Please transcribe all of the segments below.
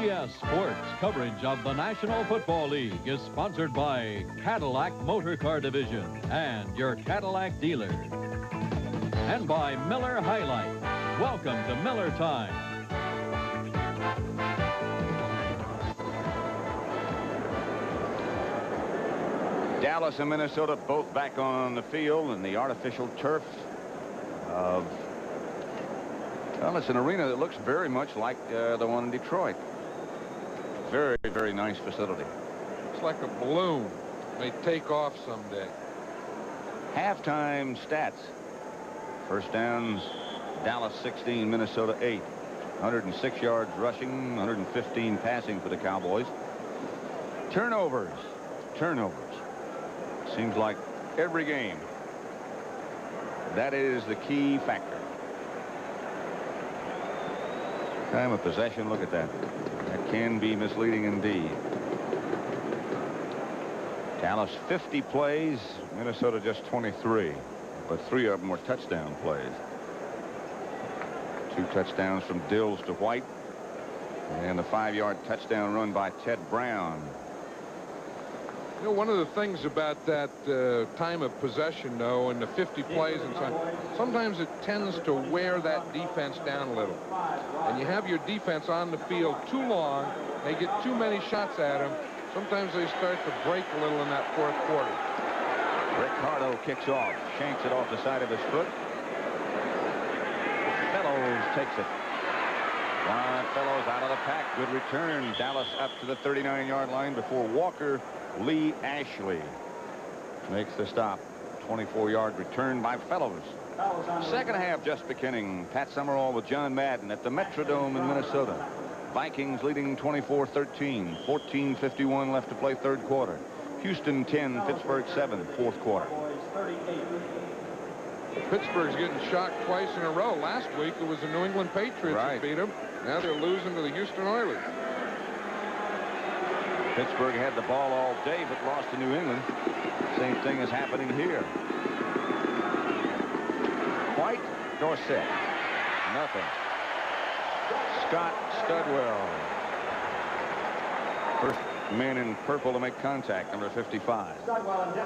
CBS Sports coverage of the National Football League is sponsored by Cadillac Motor Car Division and your Cadillac dealer. And by Miller High Life. Welcome to Miller Time. Dallas and Minnesota both back on the field in the artificial turf of, well, it's an arena that looks very much like the one in Detroit. Very, very nice facility. It's like a balloon. May take off someday. Halftime stats. First downs, Dallas 16, Minnesota 8. 106 yards rushing, 115 passing for the Cowboys. Turnovers. Seems like every game. That is the key factor. Time of possession, look at that. That can be misleading indeed. Dallas 50 plays, Minnesota just 23. But 3 of them were touchdown plays. 2 touchdowns from Dills to White. And the 5-yard touchdown run by Ted Brown. You know, one of the things about that time of possession, though, and the 50 plays and so on, sometimes it tends to wear that defense down a little. And you have your defense on the field too long, they get too many shots at them. Sometimes they start to break a little in that fourth quarter. Ricardo kicks off, shanks it off the side of his foot. Fellows takes it. Ron Fellows out of the pack. Good return. Dallas up to the 39-yard line before Walker Lee Ashley makes the stop. 24-yard return by Fellows. Second half just beginning. Pat Summerall with John Madden at the Metrodome in Minnesota. Vikings leading 24-13. 14:51 left to play third quarter. Houston 10, Pittsburgh 7, fourth quarter. Pittsburgh's getting shocked twice in a row. Last week it was the New England Patriots that beat them. Now they're losing to the Houston Oilers. Pittsburgh had the ball all day but lost to New England. Same thing is happening here. White, Dorsett. Nothing. Scott Studwell. First man in purple to make contact, number 55.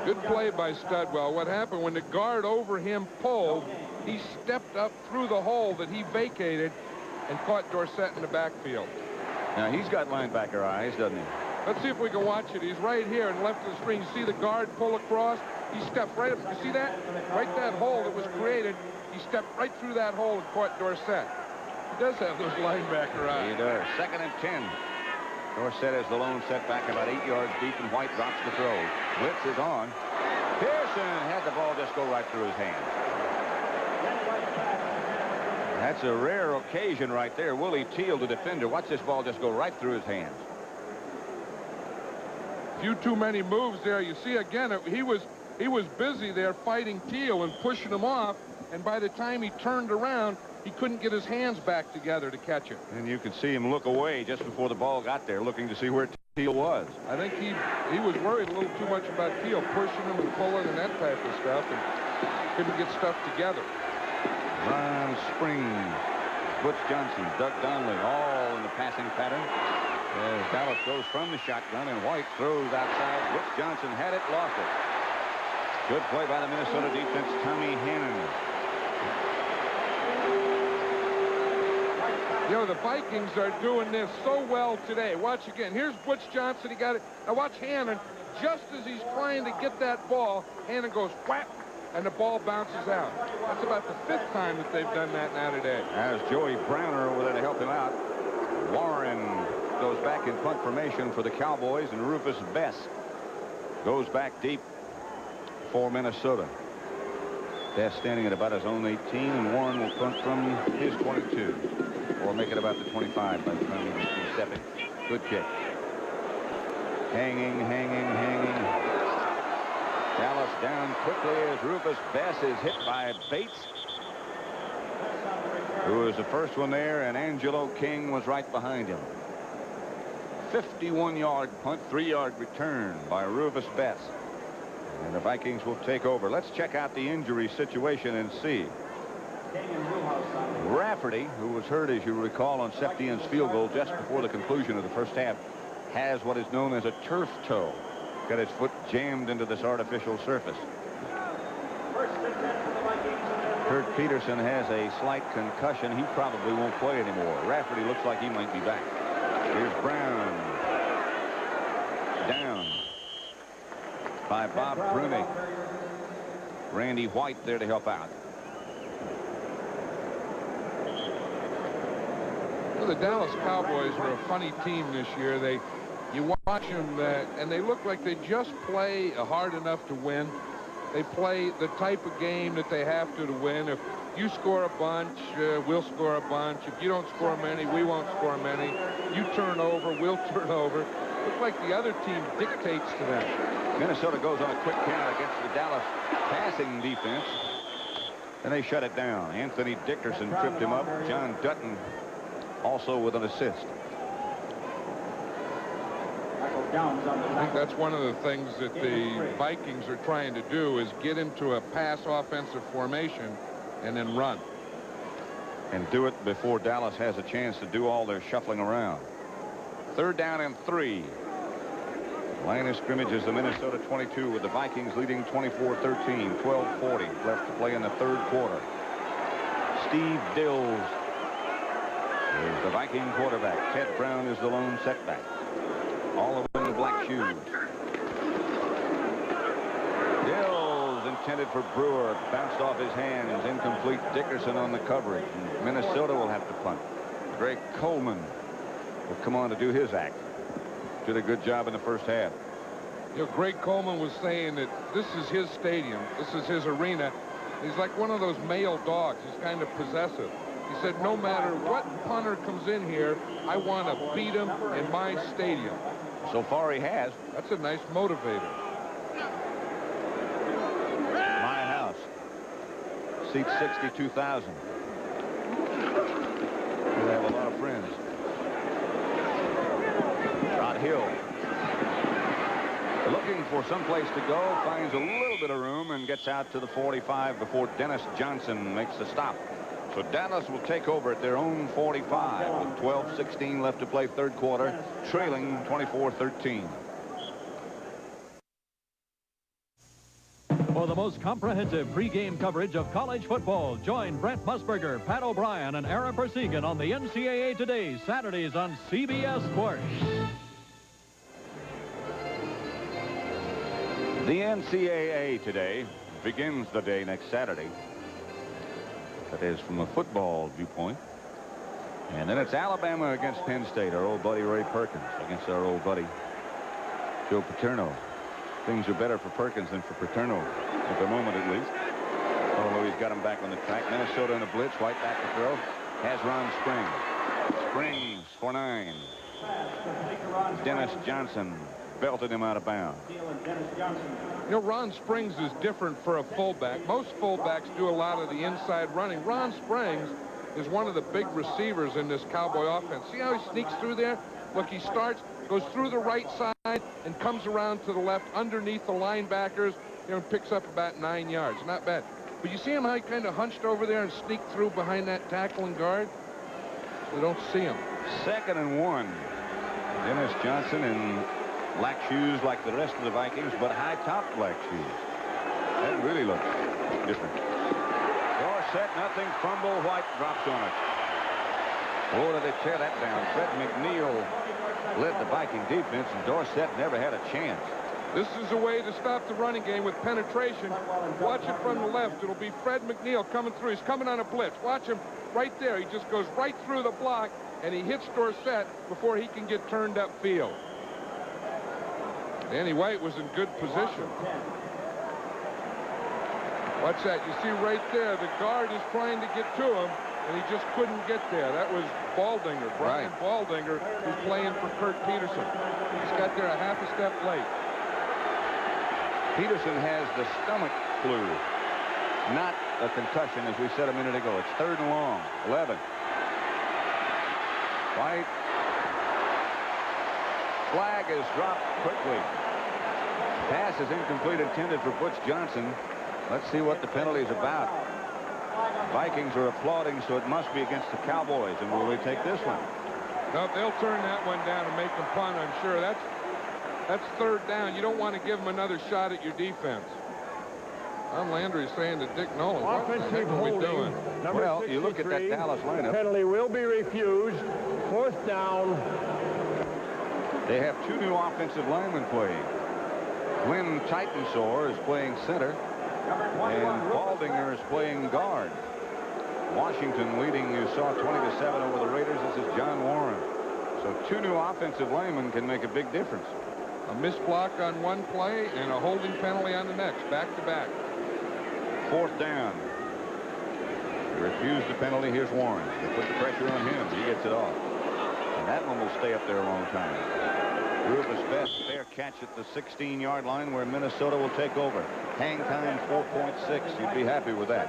Good play by Studwell. What happened when the guard over him pulled, he stepped up through the hole that he vacated and caught Dorsett in the backfield. Now he's got linebacker eyes, doesn't he? Let's see if we can watch it. He's right here in left of the screen. You see the guard pull across? He stepped right up. You see that? Right that hole that was created. He stepped right through that hole and caught Dorsett. He does have those linebacker eyes. He does. 2nd and 10. Dorsett is the lone setback about 8 yards deep, and White drops the throw. Blitz is on. Pearson had the ball just go right through his hands. That's a rare occasion right there. Willie Teal, the defender. Watch this ball just go right through his hands. Few too many moves there. You see again, he was busy there fighting Teal and pushing him off, and by the time he turned around, he couldn't get his hands back together to catch it. And you could see him look away just before the ball got there, looking to see where Teal was. I think he was worried a little too much about Teal pushing him and pulling and that type of stuff, and couldn't get stuff together. Ron Spring, Butch Johnson, Doug Donnelly, all in the passing pattern. As Dallas goes from the shotgun, and White throws outside. Butch Johnson had it, lost it. Good play by the Minnesota defense, Tommy Hannon. You know, the Vikings are doing this so well today. Watch again. Here's Butch Johnson. He got it. Now watch Hannon. Just as he's trying to get that ball, Hannon goes whap, and the ball bounces out. That's about the 5th time that they've done that now today. As Joey Browner over there to help him out. Warren goes back in punt formation for the Cowboys, and Rufus Bess goes back deep for Minnesota. Bess standing at about his own 18, and Warren will punt from his 22, or make it about the 25 by the time he gets to stepping. Good kick. Hanging. Dallas down quickly as Rufus Bess is hit by Bates, who was the first one there, and Angelo King was right behind him. 51-yard punt, 3-yard return by Rufus Bess. And the Vikings will take over. Let's check out the injury situation and see. Rafferty, who was hurt, as you recall, on Septien's field goal just before the conclusion of the first half, has what is known as a turf toe. Got his foot jammed into this artificial surface. Kurt Peterson has a slight concussion. He probably won't play anymore. Rafferty looks like he might be back. Here's Brown. Down by Bob Bruni. Randy White there to help out. Well, the Dallas Cowboys are a funny team this year. You watch them, and they look like they just play hard enough to win. They play the type of game that they have to win. If you score a bunch, we'll score a bunch. If you don't score many, we won't score many. You turn over, we'll turn over. Looks like the other team dictates to them. Minnesota goes on a quick count against the Dallas passing defense, and they shut it down. Anthony Dickerson tripped him up. John Dutton also with an assist. I think that's one of the things that the Vikings are trying to do, is get into a pass offensive formation and then run. And do it before Dallas has a chance to do all their shuffling around. 3rd down and 3. Line of scrimmage is the Minnesota 22, with the Vikings leading 24-13, 12:40 left to play in the 3rd quarter. Steve Dills is the Viking quarterback. Ted Brown is the lone setback. All of them in black shoes. Dills intended for Brewer. Bounced off his hands. Incomplete. Dickerson on the coverage. And Minnesota will have to punt. Greg Coleman will come on to do his act. Did a good job in the first half. You know, Greg Coleman was saying that this is his stadium. This is his arena. He's like one of those male dogs. He's kind of possessive. He said, no matter what punter comes in here, I want to beat him in my stadium. So far he has. That's a nice motivator. My house seats 62,000. They have a lot of friends. Rod Hill looking for someplace to go, finds a little bit of room and gets out to the 45 before Dennis Johnson makes the stop. So Dallas will take over at their own 45 with 12:16 left to play, 3rd quarter, trailing 24-13. For the most comprehensive pregame coverage of college football, join Brent Musburger, Pat O'Brien, and Aaron Persigan on the NCAA Today, Saturdays on CBS Sports. The NCAA Today begins the day next Saturday. That is from a football viewpoint. And then it's Alabama against Penn State. Our old buddy Ray Perkins against our old buddy Joe Paterno. Things are better for Perkins than for Paterno at the moment, at least. Although he's got him back on the track. Minnesota in a blitz, right back to throw. Has Ron Springs. Springs for 9. Dennis Johnson belted him out of bounds. You know, Ron Springs is different for a fullback. Most fullbacks do a lot of the inside running. Ron Springs is one of the big receivers in this Cowboy offense. See how he sneaks through there? Look, he starts, goes through the right side, and comes around to the left underneath the linebackers, you know, and picks up about 9 yards. Not bad. But you see him how he kind of hunched over there and sneaked through behind that tackle and guard? We don't see him. 2nd and 1. Dennis Johnson in black shoes like the rest of the Vikings, but high-top black shoes. That really looks different. Dorsett, nothing. Fumble. White drops on it. Oh, did they tear that down. Fred McNeil led the Viking defense, and Dorsett never had a chance. This is a way to stop the running game with penetration. Watch it from the left. It'll be Fred McNeil coming through. He's coming on a blitz. Watch him right there. He just goes right through the block, and he hits Dorsett before he can get turned upfield. Danny White was in good position. Watch that. You see right there, the guard is trying to get to him, and he just couldn't get there. That was Baldinger, Brian Baldinger, who's playing for Kurt Peterson. He's got there a half a step late. Peterson has the stomach flu, not a concussion, as we said a minute ago. It's 3rd and long. 11. White. Flag is dropped quickly. Pass is incomplete, intended for Butch Johnson. Let's see what the penalty is about. Vikings are applauding, so it must be against the Cowboys. And will they take this one? No, they'll turn that one down and make them punt, I'm sure. That's third down. You don't want to give them another shot at your defense. Tom Landry's saying to Dick Nolan, what the heck are we doing? Well, you look at that Dallas lineup. Penalty will be refused. 4th down. They have 2 new offensive linemen playing. Glenn Titensor is playing center, and Baldinger is playing guard. Washington leading, you saw 20-7 over the Raiders. This is John Warren. So 2 new offensive linemen can make a big difference. A missed block on one play and a holding penalty on the next, back to back. 4th down. They refused the penalty. Here's Warren. They put the pressure on him. He gets it off. And that one will stay up there a long time. Rufus Best, fair catch at the 16-yard line where Minnesota will take over. Hang time 4.6. You'd be happy with that.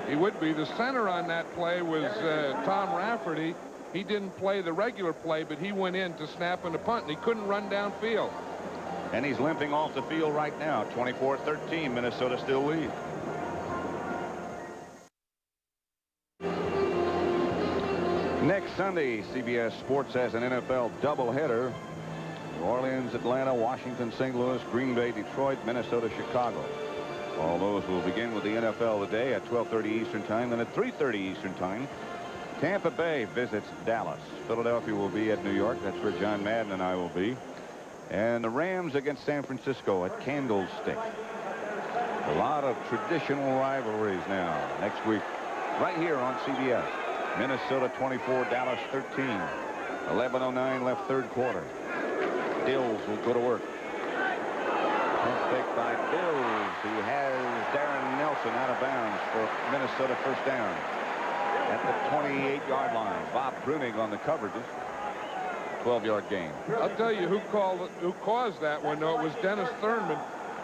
He would be. The center on that play was Tom Rafferty. He didn't play the regular play, but he went in to snap and to punt, and he couldn't run downfield. And he's limping off the field right now. 24-13. Minnesota still leads. Next Sunday, CBS Sports has an NFL doubleheader. New Orleans, Atlanta, Washington, St. Louis, Green Bay, Detroit, Minnesota, Chicago. All those will begin with the NFL today at 12:30 Eastern Time. Then at 3:30 Eastern Time, Tampa Bay visits Dallas. Philadelphia will be at New York. That's where John Madden and I will be. And the Rams against San Francisco at Candlestick. A lot of traditional rivalries now next week right here on CBS. Minnesota 24, Dallas 13. 11:09 left third quarter. Dills will go to work. Pump fake by Dills. He has Darren Nelson out of bounds for Minnesota first down at the 28-yard line. Bob Brunig on the coverages. 12-yard gain. I'll tell you who caused that one, though. It was Dennis Thurman.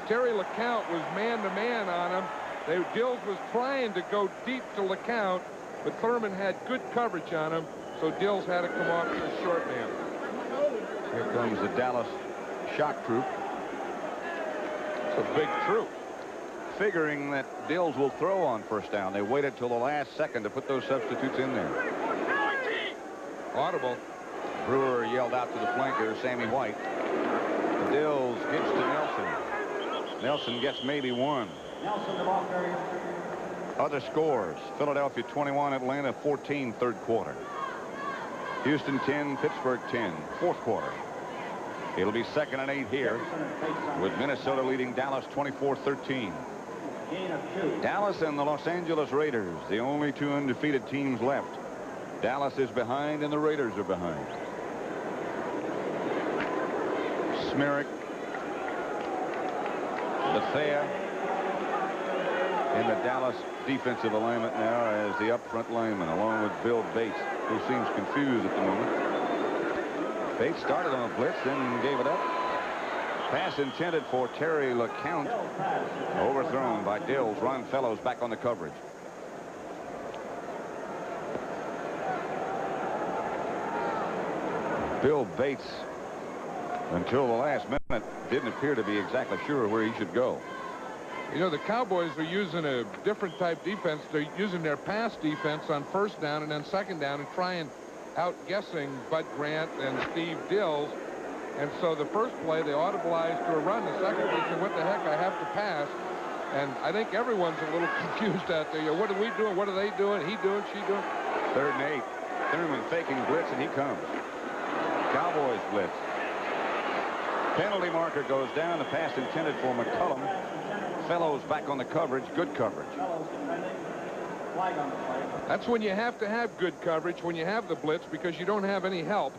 Terry LeCount was man-to-man on him. Dills was trying to go deep to LeCount, but Thurman had good coverage on him, so Dills had to come off to a short man. Here comes the Dallas shock troop. It's a big troop. Figuring that Dills will throw on first down. They waited till the last second to put those substitutes in there. Audible. Brewer yelled out to the flanker, Sammy White. Dills gives to Nelson. Nelson gets maybe one. Other scores. Philadelphia 21, Atlanta 14, third quarter. Houston 10, Pittsburgh 10, fourth quarter. It'll be 2nd and 8 here with Minnesota leading Dallas 24-13. Dallas and the Los Angeles Raiders, the only 2 undefeated teams left. Dallas is behind and the Raiders are behind. Smerrick, Bethea, in the Dallas defensive alignment now as the up front lineman, along with Bill Bates, who seems confused at the moment. Bates started on a blitz, then gave it up. Pass intended for Terry LeCount. Overthrown by Dills. Ron Fellows back on the coverage. Bill Bates, until the last minute, didn't appear to be exactly sure where he should go. You know, the Cowboys are using a different type defense. They're using their pass defense on first down and then second down and trying outguessing Bud Grant and Steve Dills. And so the first play, they audibilized to a run. The second play, said, what the heck, I have to pass. And I think everyone's a little confused out there. You know, what are we doing? What are they doing? He doing? She doing? 3rd and 8. Thurman faking blitz, and he comes. Cowboys blitz. Penalty marker goes down. The pass intended for McCullum. Fellows back on the coverage. Good coverage. That's when you have to have good coverage, when you have the blitz, because you don't have any help.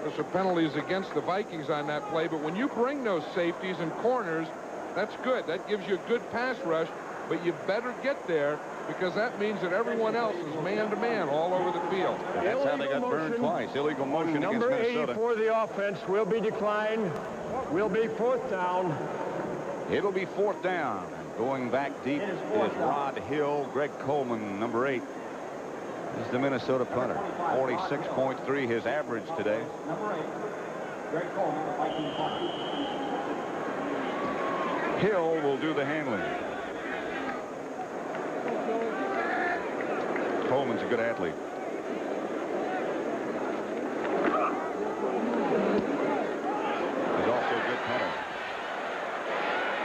There's some penalties against the Vikings on that play, but when you bring those safeties and corners, that's good. That gives you a good pass rush, but you better get there, because that means that everyone else is man-to-man all over the field. That's how they got burned twice. Illegal motion against Minnesota. Number 80 for the offense will be declined. Will be 4th down. It'll be 4th down. Going back deep is Rod Hill. Greg Coleman, number 8, is the Minnesota punter. 46.3 his average today. Number 8, Greg Coleman, the Vikings punter. Hill will do the handling. Coleman's a good athlete. He's also a good punter.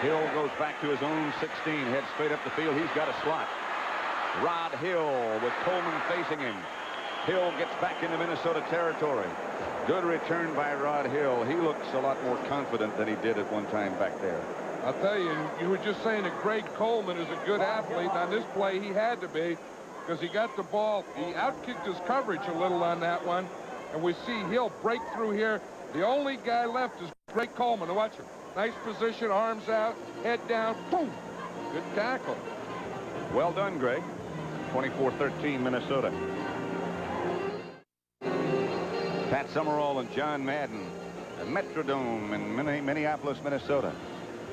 Hill goes back to his own 16, heads straight up the field. He's got a slot. Rod Hill with Coleman facing him. Hill gets back into Minnesota territory. Good return by Rod Hill. He looks a lot more confident than he did at one time back there. I'll tell you, you were just saying that Greg Coleman is a good athlete. On this play, he had to be, because he got the ball. He outkicked his coverage a little on that one. And we see Hill break through here. The only guy left is Greg Coleman. Now watch him. Nice position, arms out, head down, boom. Good tackle. Well done, Greg. 24-13 Minnesota. Pat Summerall and John Madden, the Metrodome in Minneapolis, Minnesota.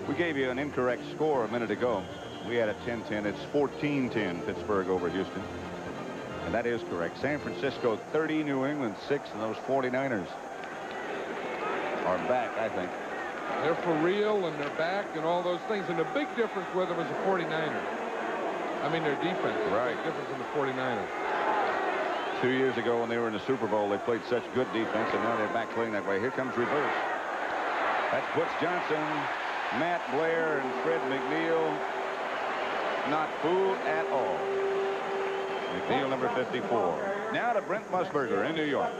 We gave you an incorrect score a minute ago. We had a 10-10. It's 14-10 Pittsburgh over Houston. And that is correct. San Francisco 30, New England 6, and those 49ers are back, I think. They're for real, and they're back, and all those things. And the big difference with them is the 49ers. I mean, their defense. Right. The difference in the 49ers. 2 years ago when they were in the Super Bowl, they played such good defense, and now they're back playing that way. Here comes reverse. That's Butch Johnson, Matt Blair, and Fred McNeil. Not fooled at all. McNeil, number 54. Now to Brent Musburger in New York.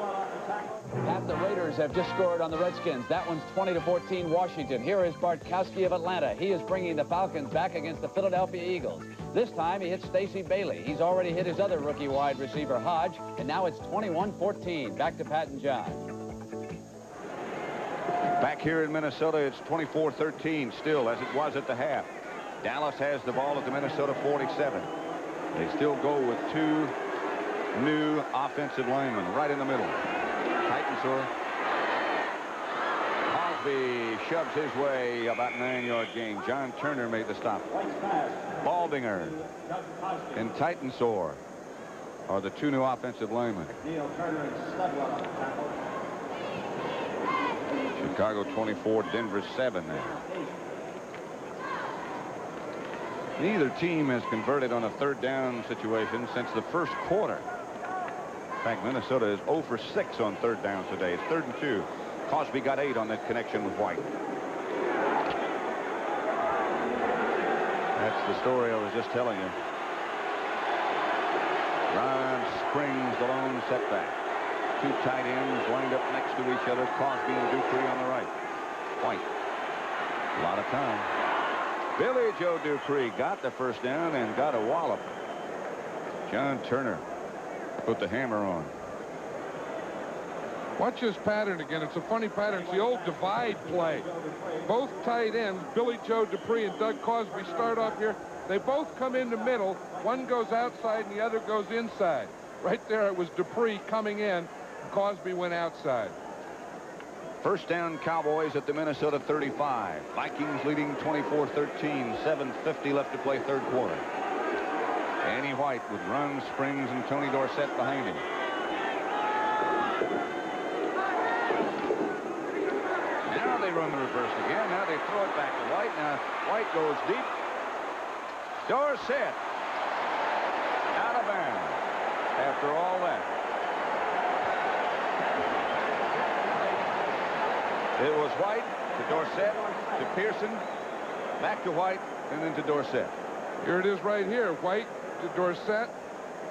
Pat, the Raiders have just scored on the Redskins. That one's 20-14 Washington. Here is Bartkowski of Atlanta. He is bringing the Falcons back against the Philadelphia Eagles. This time he hits Stacey Bailey. He's already hit his other rookie wide receiver, Hodge, and now it's 21-14. Back to Pat and John. Back here in Minnesota, it's 24-13 still, as it was at the half. Dallas has the ball at the Minnesota 47. They still go with two new offensive linemen right in the middle. Titensor. Cosby shoves his way about 9-yard gain. John Turner made the stop. Baldinger and Titensor are the two new offensive linemen. Chicago 24, Denver 7 now. Neither team has converted on a third down situation since the first quarter. In fact, Minnesota is 0 for 6 on third downs today. It's 3rd and 2. Cosby got 8 on that connection with White. That's the story I was just telling you. Ron Springs, the lone setback. Two tight ends lined up next to each other. Cosby and Dupree on the right. White. A lot of time. Billy Joe Dupree got the first down and got a wallop. John Turner put the hammer on. Watch this pattern again. It's a funny pattern. It's the old divide play. Both tight ends, Billy Joe Dupree and Doug Cosby, start off here. They both come in the middle. One goes outside and the other goes inside. Right there it was Dupree coming in. Cosby went outside. First down, Cowboys at the Minnesota 35. Vikings leading 24-13. 7:50 left to play third quarter. Danny White with Ron Springs and Tony Dorsett behind him. Now they run the reverse again. Now they throw it back to White. Now White goes deep. Dorsett out of bounds after all that. It was White to Dorsett to Pearson, back to White, and then to Dorsett. Here it is right here. White to Dorsett.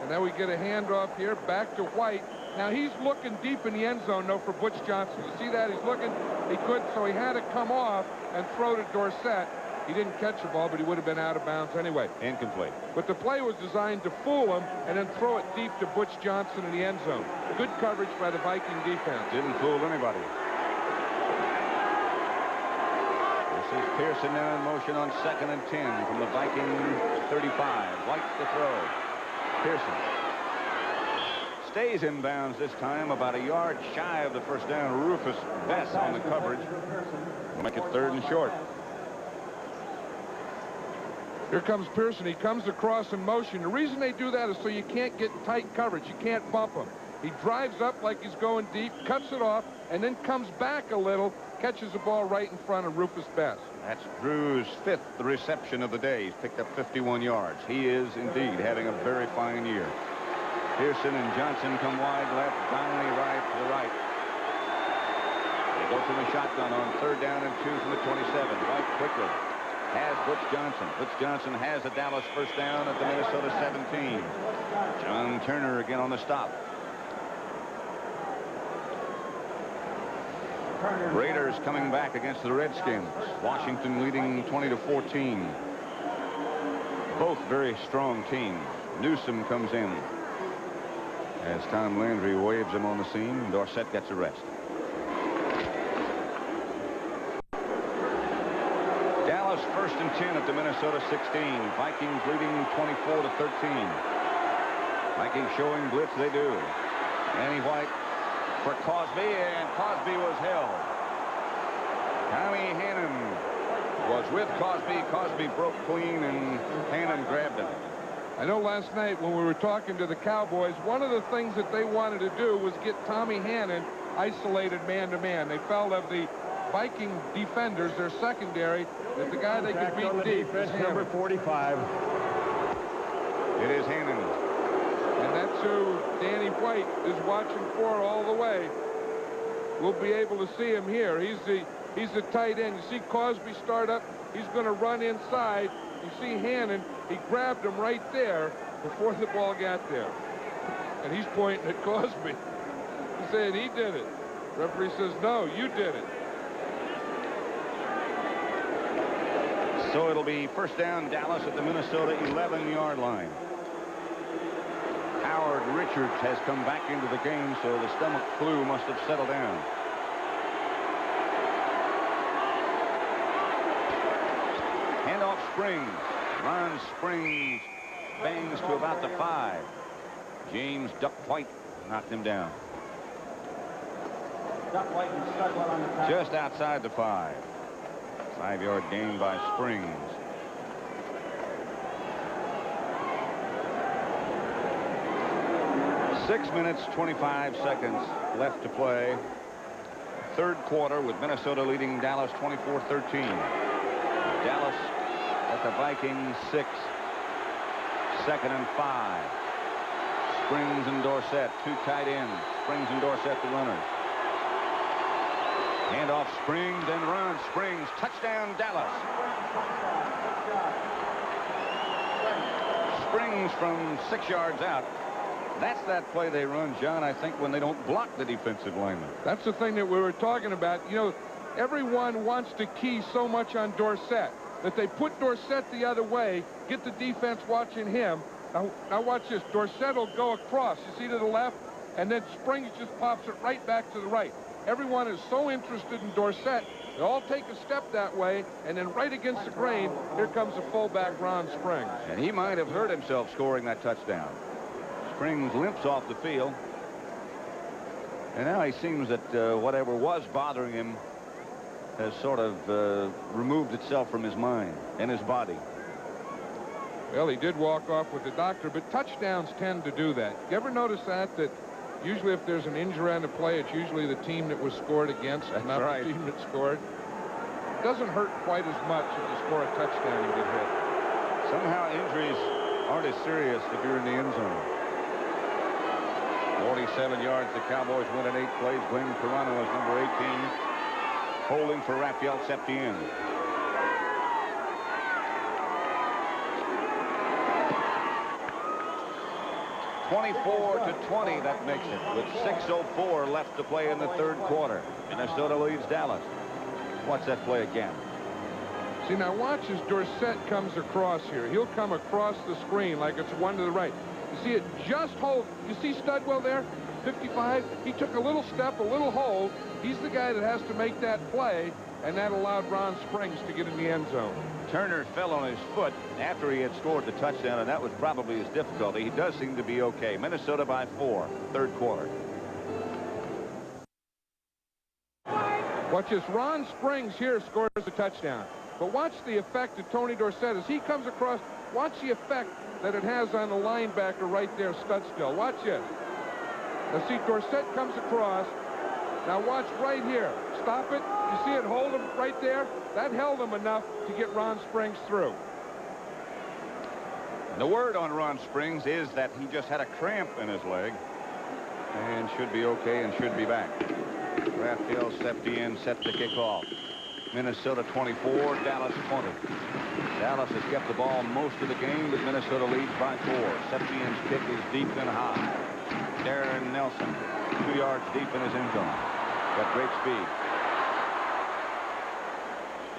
And now we get a handoff here back to White. Now he's looking deep in the end zone, though, for Butch Johnson. You see that? He's looking. He couldn't, so he had to come off and throw to Dorsett. He didn't catch the ball, but he would have been out of bounds anyway. Incomplete. But the play was designed to fool him and then throw it deep to Butch Johnson in the end zone. Good coverage by the Viking defense. Didn't fool anybody. This is Pearson now in motion on 2nd and 10 from the Viking 35. White to throw. Pearson stays in bounds this time, about a yard shy of the first down. Rufus Bess on the coverage. Make it 3rd and short. Here comes Pearson. He comes across in motion. The reason they do that is so you can't get tight coverage. You can't bump him. He drives up like he's going deep, cuts it off, and then comes back a little, catches the ball right in front of Rufus Bess. That's Drew's 5th reception of the day. He's picked up 51 yards. He is indeed having a very fine year. Pearson and Johnson come wide left, Donnelly right to the right. They go from the shotgun on 3rd down and 2 from the 27. White quickly has Butch Johnson. Butch Johnson has a Dallas first down at the Minnesota 17. John Turner again on the stop. Raiders coming back against the Redskins. Washington leading 20-14. Both very strong teams. Newsom comes in as Tom Landry waves him on the scene. Dorsett gets a rest. Dallas 1st and 10 at the Minnesota 16. Vikings leading 24-13. Vikings showing blitz. They do. Danny White for Cosby, and Cosby was held. Tommy Hannon was with Cosby. Cosby broke clean, and Hannon grabbed him. I know last night when we were talking to the Cowboys, one of the things that they wanted to do was get Tommy Hannon isolated man-to-man. They felt of the Viking defenders, their secondary, that the guy they could beat deep is number 45. It is Hannon. And that's who Danny White is watching for all the way. We'll be able to see him here. He's the tight end. You see Cosby start up. He's going to run inside. You see Hannon. He grabbed him right there before the ball got there. And he's pointing at Cosby. He's saying he did it. Referee says, no, you did it. So it'll be first down, Dallas at the Minnesota 11-yard line. Howard Richards has come back into the game, so the stomach flu must have settled down. Handoff Springs. Ron Springs bangs to about the 5. James Duck White knocked him down. Duck White and Studwell on the tackle. Just outside the 5. 5-yard gain by Springs. Six minutes, 25 seconds left to play. 3rd quarter with Minnesota leading Dallas 24-13. Dallas at the Vikings 6. 2nd and 5. Springs and Dorsett, 2 tight ends. Springs and Dorsett, the runners. Handoff Springs and run. Springs, touchdown Dallas. Springs from 6 yards out. That's that play they run, John, I think, when they don't block the defensive lineman. That's the thing that we were talking about. You know, everyone wants to key so much on Dorsett that they put Dorsett the other way, get the defense watching him. Now watch this. Dorsett will go across, you see, to the left, and then Springs just pops it right back to the right. Everyone is so interested in Dorsett, they all take a step that way, and then right against the grain, here comes the fullback, Ron Springs. And he might have hurt himself scoring that touchdown. Springs limps off the field. And now he seems that whatever was bothering him has sort of removed itself from his mind and his body. Well, he did walk off with the doctor, but touchdowns tend to do that. You ever notice that usually if there's an injury on the play, it's usually the team that was scored against, That's not right. the team that scored? It doesn't hurt quite as much if you score a touchdown and get hit. Somehow injuries aren't as serious if you're in the end zone. 47 yards. The Cowboys win in 8 plays. Glenn Carano is number 18. Holding for Raphael Septien. (24-20), that makes it, with 6:04 left to play in the 3rd quarter. Minnesota leads Dallas. Watch that play again. See, now watch as Dorsett comes across here. He'll come across the screen like it's one to the right. You see it just hold. You see Studwell there? 55. He took a little step, a little hold. He's the guy that has to make that play, and that allowed Ron Springs to get in the end zone. Turner fell on his foot after he had scored the touchdown, and that was probably his difficulty. He does seem to be okay. Minnesota by 4, 3rd quarter. Watch this. Ron Springs here scores the touchdown. But watch the effect of Tony Dorsett as he comes across. Watch the effect that it has on the linebacker right there, Studstill. Watch this. Now see, Dorsett comes across. Now watch right here. Stop it. You see it hold him right there? That held him enough to get Ron Springs through. The word on Ron Springs is that he just had a cramp in his leg and should be okay and should be back. Raphael Septien set to kick off. Minnesota 24, Dallas 20. Dallas has kept the ball most of the game, but Minnesota leads by 4. Septien's kick is deep and high. Darren Nelson, 2 yards deep in his end zone. Got great speed.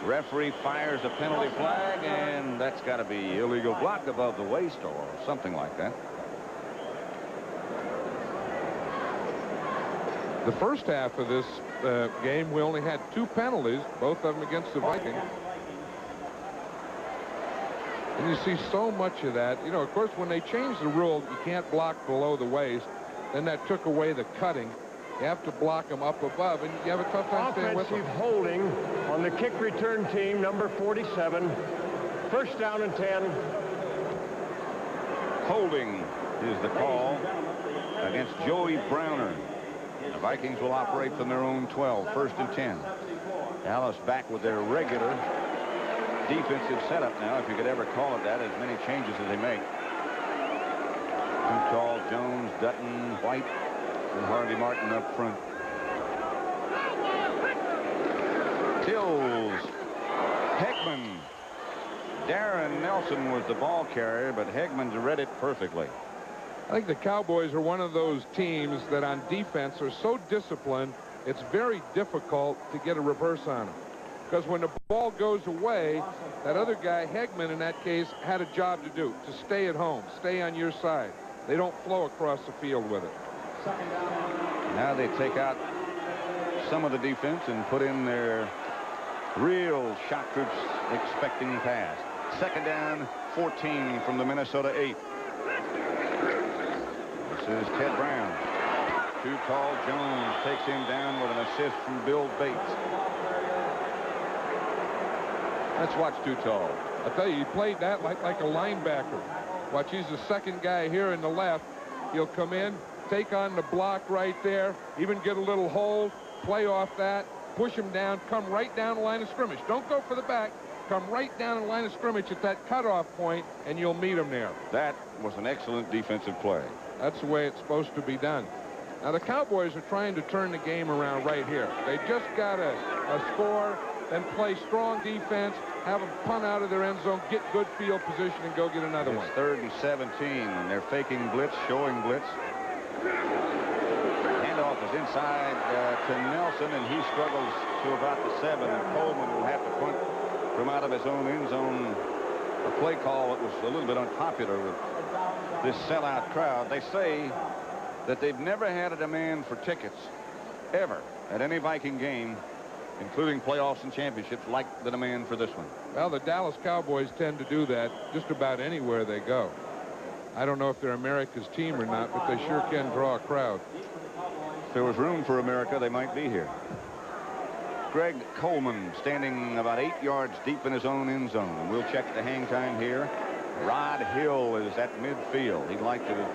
Referee fires a penalty flag, and that's got to be illegal block above the waist or something like that. The first half of this game, we only had 2 penalties, both of them against the Vikings. And you see so much of that. You know, of course, when they changed the rule, you can't block below the waist. Then that took away the cutting. You have to block them up above, and you have a tough time staying with them. Offensive holding on the kick return team, number 47. First down and 10. Holding is the call against Joey Browner. The Vikings will operate from their own 12, first and 10. Dallas back with their regular defensive setup now, if you could ever call it that, as many changes as they make. Too tall, Jones, Dutton, White, and Harvey Martin up front. Tills, Hegman. Darren Nelson was the ball carrier, but Hegman's read it perfectly. I think the Cowboys are one of those teams that on defense are so disciplined, it's very difficult to get a reverse on them. Because when the ball goes away, that other guy, Hegman in that case, had a job to do, to stay at home, stay on your side. They don't flow across the field with it. Now they take out some of the defense and put in their real shock troops expecting pass. Second down, 14 from the Minnesota 8. This is Ted Brown. Too tall, Jones takes him down with an assist from Bill Bates. Let's watch Too Tall. I tell you, he played that like a linebacker. Watch, he's the second guy here in the left. He'll come in, take on the block right there, even get a little hold, play off that, push him down, come right down the line of scrimmage. Don't go for the back. Come right down the line of scrimmage at that cutoff point, and you'll meet him there. That was an excellent defensive play. That's the way it's supposed to be done. Now, the Cowboys are trying to turn the game around right here. They just got a score, then play strong defense, have them punt out of their end zone, get good field position, and go get another one. It's 3rd and 17. They're faking blitz, showing blitz. Handoff is inside to Nelson, and he struggles to about the 7. And Coleman will have to punt from out of his own end zone. A play call that was a little bit unpopular with this sellout crowd. They say that they've never had a demand for tickets ever at any Viking game, including playoffs and championships, like the demand for this one. Well, the Dallas Cowboys tend to do that just about anywhere they go. I don't know if they're America's team or not, but they sure can draw a crowd. If there was room for America, they might be here. Greg Coleman standing about 8 yards deep in his own end zone. We'll check the hang time here. Rod Hill is at midfield. He'd like to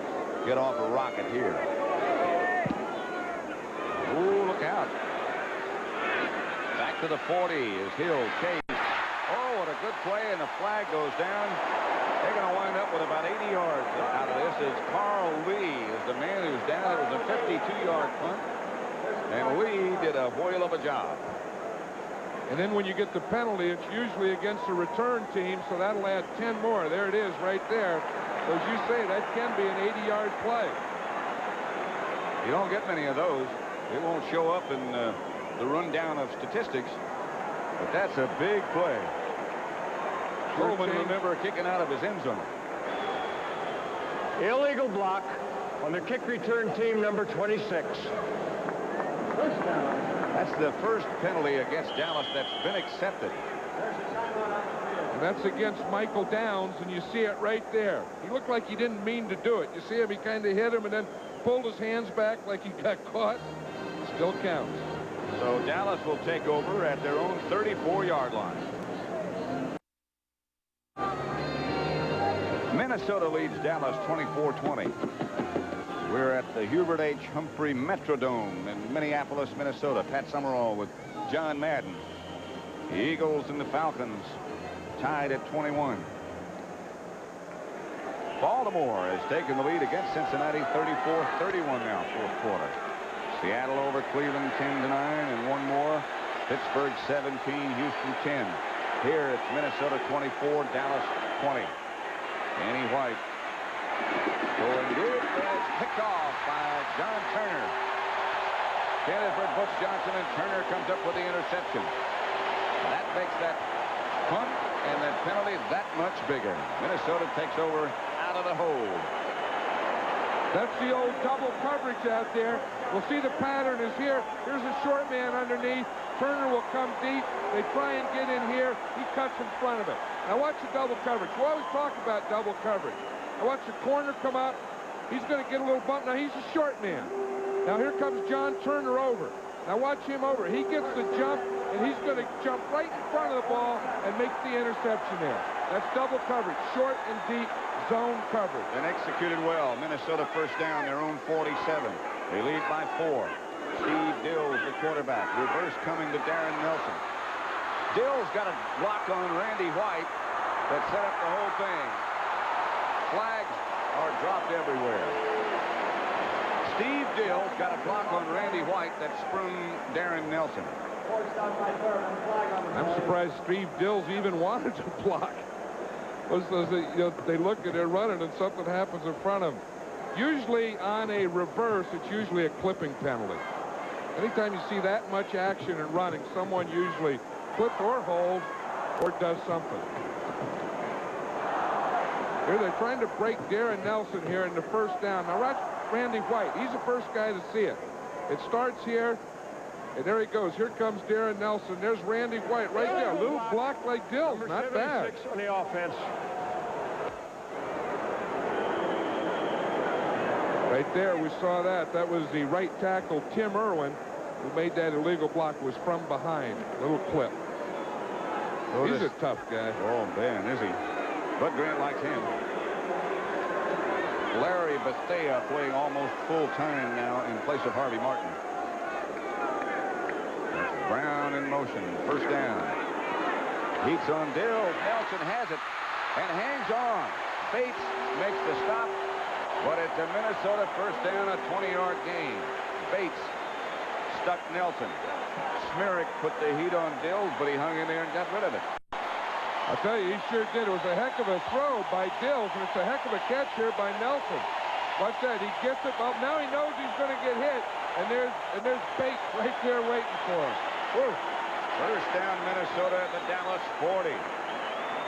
get off a rocket here. Oh, look out. Back to the 40 is Hill. Chase. Oh, what a good play, and the flag goes down. They're going to wind up with about 80 yards out of this. Is Carl Lee is the man who's down. It was a 52-yard punt, and Lee did a whale of a job. And then when you get the penalty, it's usually against the return team, so that'll add 10 more. There it is right there. So as you say, that can be an 80-yard play. You don't get many of those. It won't show up in the rundown of statistics, but that's a big play. Coleman, remember, kicking out of his end zone. Illegal block on the kick return team, number 26. First down. That's the first penalty against Dallas that's been accepted. And that's against Michael Downs, and you see it right there. He looked like he didn't mean to do it. You see him, he kind of hit him and then pulled his hands back like he got caught. Still counts. So Dallas will take over at their own 34-yard line. Minnesota leads Dallas 24-20. We're at the Hubert H. Humphrey Metrodome in Minneapolis, Minnesota. Pat Summerall with John Madden. The Eagles and the Falcons tied at 21. Baltimore has taken the lead against Cincinnati 34-31 now, fourth quarter. Seattle over Cleveland 10-9, and one more. Pittsburgh 17, Houston 10. Here it's Minnesota 24, Dallas 20. Danny White going good, and it's picked off by John Turner. Canterbury, Butch Johnson, and Turner comes up with the interception. That makes that punt and that penalty that much bigger. Minnesota takes over out of the hold. That's the old double coverage out there. We'll see the pattern is here. Here's a short man underneath. Turner will come deep. They try and get in here. He cuts in front of it. Now watch the double coverage. We always talk about double coverage. Now watch the corner come up. He's going to get a little bump. Now he's a short man. Now here comes John Turner over. Now watch him over. He gets the jump, and he's going to jump right in front of the ball and make the interception there. That's double coverage, short and deep zone coverage. And executed well. Minnesota first down, their own 47. They lead by 4. Steve Dills, the quarterback. Reverse coming to Darren Nelson. Dills got a block on Randy White that set up the whole thing. Flags are dropped everywhere. Steve Dills got a block on Randy White that sprung Darren Nelson. I'm surprised Steve Dills even wanted to block. They look and they're running and something happens in front of them. Usually on a reverse, it's usually a clipping penalty. Anytime you see that much action and running, someone usually clips or holds or does something. Here they're trying to break Darren Nelson here in the first down. Now watch Randy White. He's the first guy to see it. It starts here, and there he goes. Here comes Darren Nelson. There's Randy White right there. A little block like Dills. Not bad. On the offense. Right there, we saw that. That was the right tackle, Tim Irwin, who made that illegal block, was from behind. Little clip. Oh, he's a tough guy. Oh, man, is he? Bud Grant likes him. Larry Bethea playing almost full time now in place of Harvey Martin. That's Brown in motion. First down. Heats on Dills. Nelson has it and hangs on. Bates makes the stop, but it's a Minnesota first down, a 20-yard gain. Bates stuck Nelson. Smirrick put the heat on Dills, but he hung in there and got rid of it. I'll tell you, he sure did. It was a heck of a throw by Dills, and it's a heck of a catch here by Nelson. Watch that. He gets it up. Now he knows he's going to get hit, and there's Bates right there waiting for him. Woo. First down, Minnesota at the Dallas 40.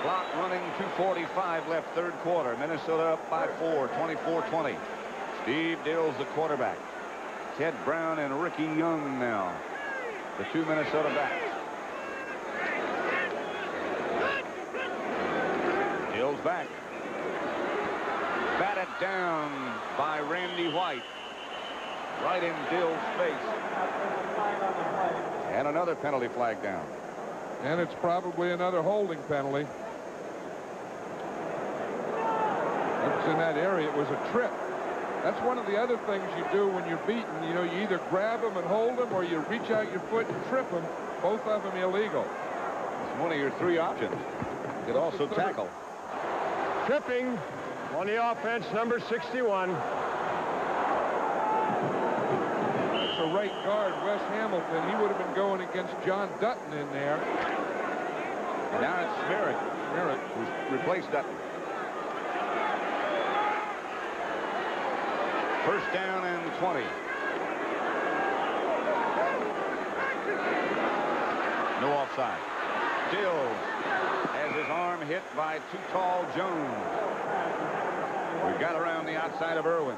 Clock running, 2:45 left, third quarter. Minnesota up by 4, 24-20. Steve Dills, the quarterback. Ted Brown and Ricky Young now, the two Minnesota backs. Dills back. Batted down by Randy White. Right in Dills' face. And another penalty flag down. And it's probably another holding penalty. It's in that area. It was a trip. That's one of the other things you do when you're beaten. You know, you either grab them and hold them, or you reach out your foot and trip them. Both of them illegal. It's one of your three options. You could also tackle. Tripping on the offense, number 61. That's the right guard, Wes Hamilton. He would have been going against John Dutton in there. And now it's Smirrick. Smirrick, who's replaced Dutton. First down and 20. No offside. Dills has his arm hit by too tall Jones. We got around the outside of Irwin.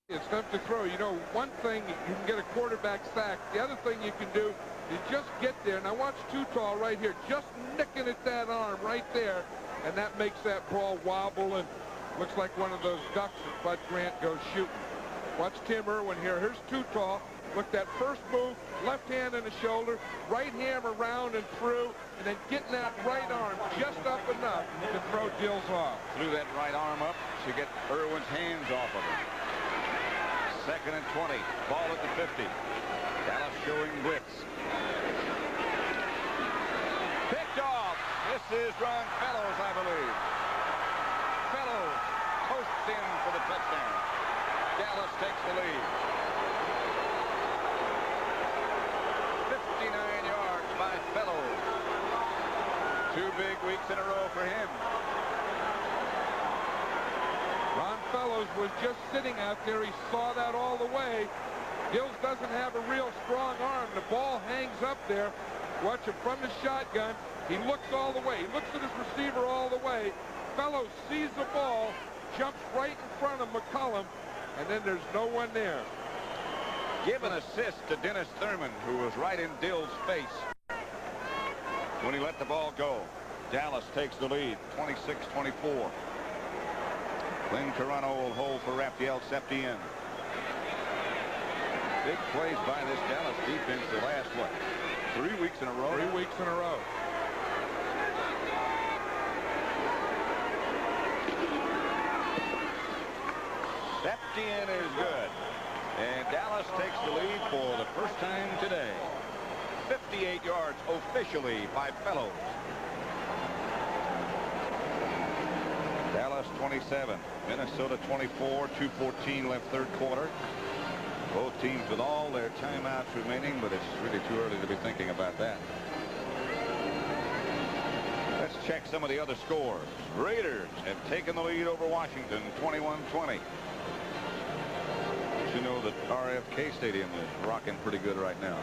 It's tough to throw. You know, one thing, you can get a quarterback sack. The other thing you can do is just get there. Now watch Too Tall right here, just nicking at that arm right there, and that makes that ball wobble and looks like one of those ducks that Bud Grant goes shooting. Watch Tim Irwin here. Here's Too Tall. Look, that first move, left hand in the shoulder, right hand around and through, and then getting that right arm just up enough to throw Dills off. Threw that right arm up to get Irwin's hands off of him. Second and 20. Ball at the 50. Dallas showing blitz. Picked off. This is Ron Fellows, I believe. 2 big weeks in a row for him. Ron Fellows was just sitting out there. He saw that all the way. Dills doesn't have a real strong arm. The ball hangs up there. Watch him from the shotgun. He looks all the way. He looks at his receiver all the way. Fellows sees the ball, jumps right in front of McCollum, and then there's no one there. Give an assist to Dennis Thurman, who was right in Dill's face when he let the ball go. Dallas takes the lead, 26-24. Glenn Carano will hold for Raphael Septien. Big plays by this Dallas defense the last, what, 3 weeks in a row? 3 weeks in a row. Septien is good. And Dallas takes the lead for the first time today. 58 yards officially by Fellows. Dallas 27, Minnesota 24, 2:14 left third quarter. Both teams with all their timeouts remaining, but it's really too early to be thinking about that. Let's check some of the other scores. Raiders have taken the lead over Washington, 21-20. You know that RFK Stadium is rocking pretty good right now.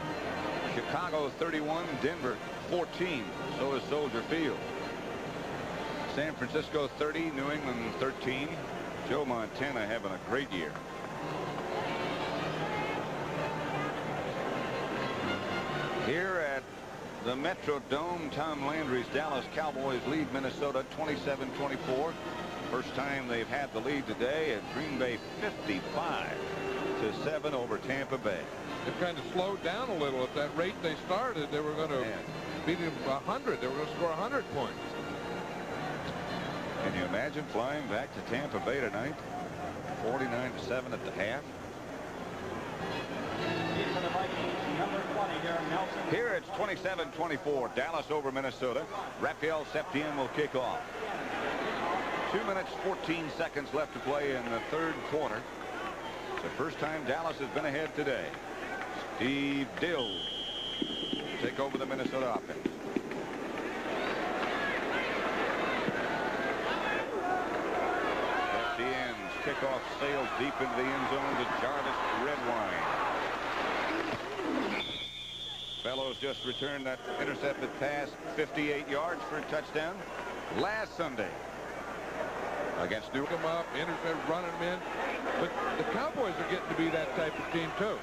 Chicago 31, Denver 14. So is Soldier Field. San Francisco 30, New England 13. Joe Montana having a great year. Here at the Metrodome, Tom Landry's Dallas Cowboys lead Minnesota 27-24. First time they've had the lead today, and Green Bay 55-7 over Tampa Bay. They've kind of slowed down a little. At that rate they started, they were going to beat them 100. They were going to score 100 points. Can you imagine flying back to Tampa Bay tonight? 49-7 at the half. For the Vikings, number 20 here, Nelson. Here it's 27-24. Dallas over Minnesota. Raphael Septien will kick off. 2 minutes, 14 seconds left to play in the third quarter. It's the first time Dallas has been ahead today. Steve Dills take over the Minnesota offense. Septien's kickoff sails deep into the end zone to Jarvis Redwine. Fellows just returned that intercepted pass 58 yards for a touchdown last Sunday against New Them up, intercept, running them in. But the Cowboys are getting to be that type of team too.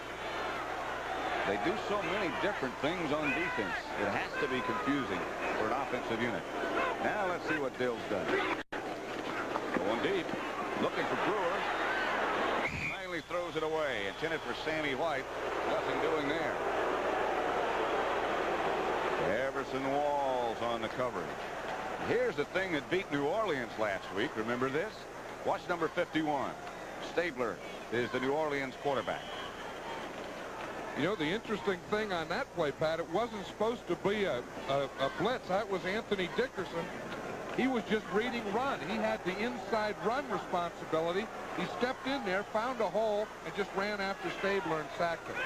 They do so many different things on defense. It has to be confusing for an offensive unit. Now let's see what Dills does. Going deep, looking for Brewer. Finally throws it away. Intended for Sammy White. Nothing doing there. Everson Walls on the coverage. Here's the thing that beat New Orleans last week. Remember this? Watch number 51. Stabler is the New Orleans quarterback. You know, the interesting thing on that play, Pat, it wasn't supposed to be a blitz. That was Anthony Dickerson. He was just reading run. He had the inside run responsibility. He stepped in there, found a hole, and just ran after Stabler and sacked him.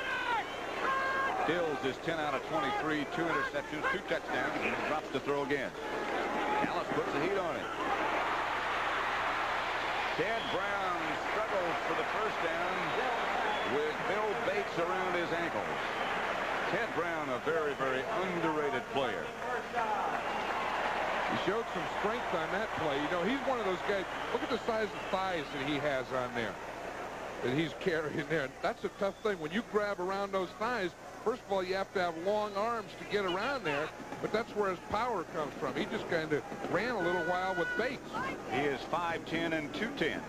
Dills is 10 out of 23, 2 interceptions, 2 touchdowns, and he drops to throw again. Dallas puts the heat on it. Ted Brown struggles for the first down with Bill Bates around his ankles. Ted Brown, a very, very underrated player. He showed some strength on that play. You know, he's one of those guys. Look at the size of thighs that he has on there, that he's carrying there. That's a tough thing. When you grab around those thighs, first of all, you have to have long arms to get around there, but that's where his power comes from. He just kind of ran a little while with Bates. He is 5'10" and 210.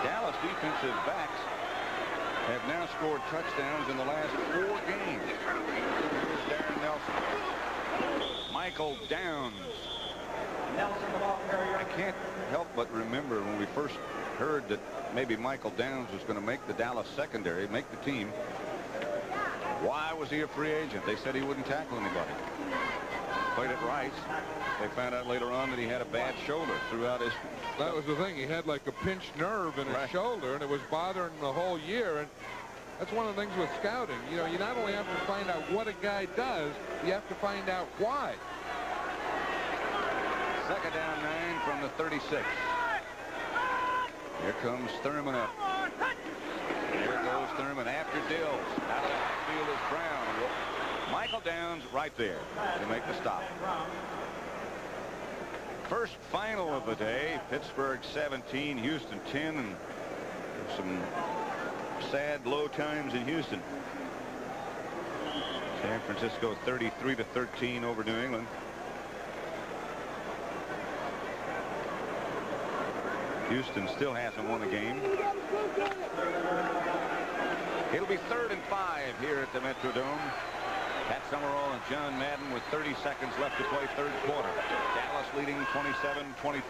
Dallas defensive backs have now scored touchdowns in the last 4 games. Here's Darren Nelson. Michael Downs. Nelson, the ball carrier. I can't help but remember when we first heard that maybe Michael Downs was going to make the Dallas secondary, make the team. Why was he a free agent? They said he wouldn't tackle anybody. Played at Rice. They found out later on that he had a bad shoulder throughout his... That was the thing. He had like a pinched nerve in his shoulder, and it was bothering him the whole year. And That's one of the things with scouting. You know, you not only have to find out what a guy does, you have to find out why. Second down 9 from the 36. Here comes Thurman up. Here goes Thurman after Dills. Out of the backfield is Brown. Michael Downs right there to make the stop. First final of the day. Pittsburgh 17, Houston 10, and some sad low times in Houston. San Francisco 33-13 over New England. Houston still hasn't won a game. It'll be 3rd and 5 here at the Metrodome. Pat Summerall and John Madden with 30 seconds left to play third quarter. Dallas leading 27-24.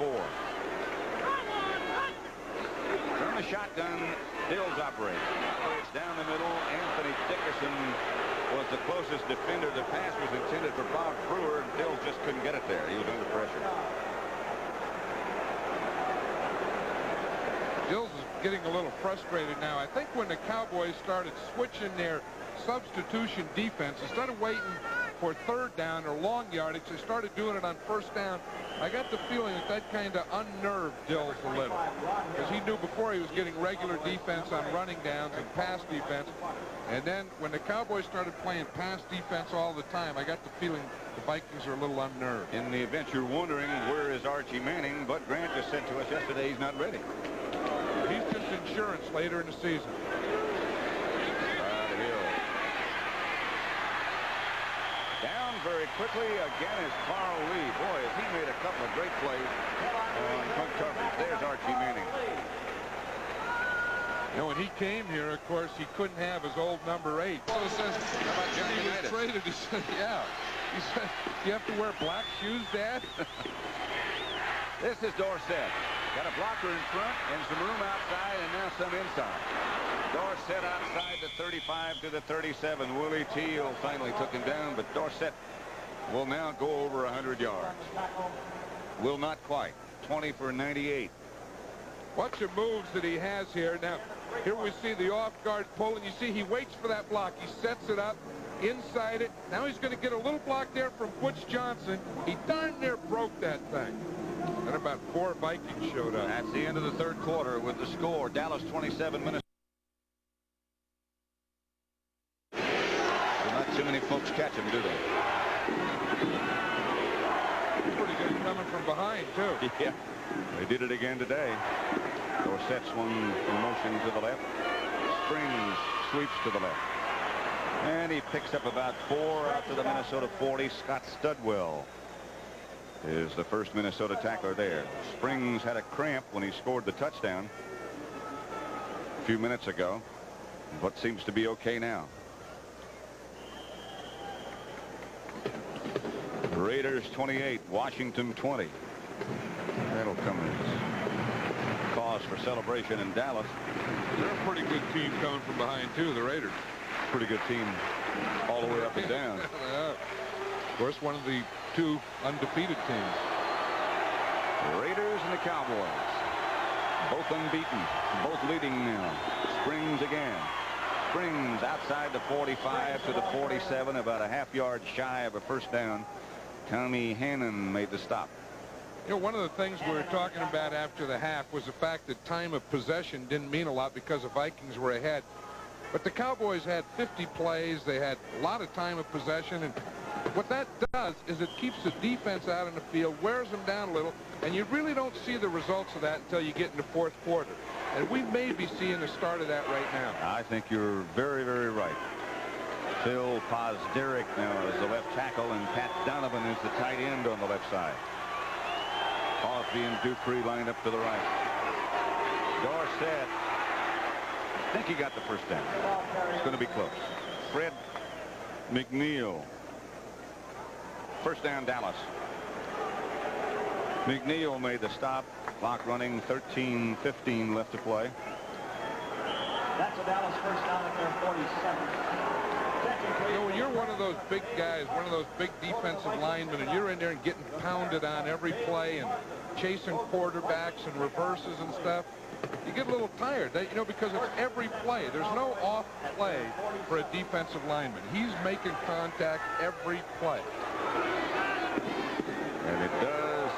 From the shotgun, Dills operates. Operates down the middle. Anthony Dickerson was the closest defender. The pass was intended for Bob Brewer, and Dills just couldn't get it there. He was under pressure. Dills is getting a little frustrated now. I think when the Cowboys started switching their substitution defense, instead of waiting for third down or long yardage, they started doing it on first down. I got the feeling that kind of unnerved Dills a little, because he knew before he was getting regular defense on running downs and pass defense. And then when the Cowboys started playing pass defense all the time, I got the feeling the Vikings are a little unnerved. In the event you're wondering where is Archie Manning, Bud Grant just said to us yesterday he's not ready. He's just insurance later in the season. Down very quickly again is Carl Lee. Boy, has he made a couple of great plays on punt coverage. There's Archie Manning. You know, when he came here, of course, he couldn't have his old number 8. How about John He was Unitas? traded. He said, yeah. He said, you have to wear black shoes, Dad? This is Dorsett. Got a blocker in front and some room outside and now some inside. Dorsett outside the 35 to the 37. Willie Teal finally took him down, but Dorsett will now go over 100 yards. Will not quite. 20 for 98. Watch the moves that he has here. Now, here we see the off-guard pull, and you see he waits for that block. He sets it up inside it. Now he's going to get a little block there from Butch Johnson. He darn near broke that thing. And about 4 Vikings showed up. That's the end of the third quarter with the score. Dallas 27 minutes. Well, not too many folks catch him, do they? Pretty good coming from behind, too. Yeah, they did it again today. Dorsett swung in motion to the left. Springs sweeps to the left. And he picks up about 4 out to the Minnesota 40. Scott Studwell is the first Minnesota tackler there. Springs had a cramp when he scored the touchdown a few minutes ago, but seems to be okay now. Raiders 28, Washington 20. That'll come as cause for celebration in Dallas. They're a pretty good team coming from behind, too, the Raiders. Pretty good team all the way up and down. Yeah. Of course, one of the 2 undefeated teams. The Raiders and the Cowboys. Both unbeaten. Both leading now. Springs again. Springs outside the 45 to the 47, about a half-yard shy of a first down. Tommy Hannon made the stop. You know, one of the things we were talking about after the half was the fact that time of possession didn't mean a lot because the Vikings were ahead. But the Cowboys had 50 plays. They had a lot of time of possession. And what that does is it keeps the defense out in the field, wears them down a little, and you really don't see the results of that until you get in the fourth quarter. And we may be seeing the start of that right now. I think you're very, very right. Phil Pozderick now is the left tackle, and Pat Donovan is the tight end on the left side. Coffey and Dupree lined up to the right. Dorsett, I think he got the first down. It's going to be close. Fred McNeil. First down, Dallas. McNeil made the stop. Clock running, 13:15 left to play. That's a Dallas first down at their 47. You know, when you're one of those big guys, one of those big defensive linemen, and you're in there and getting pounded on every play and chasing quarterbacks and reverses and stuff, you get a little tired, you know, because it's every play. There's no off play for a defensive lineman. He's making contact every play. And it does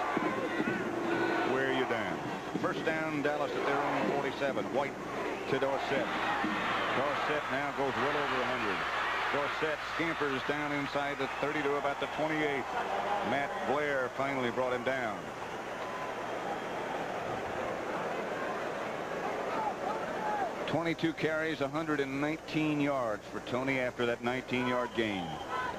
wear you down. First down, Dallas at their own 47. White to Dorsett. Dorsett now goes well over 100. Dorsett scampers down inside the 30 to about the 28. Matt Blair finally brought him down. "22 carries, 119 yards for Tony after that 19-yard gain.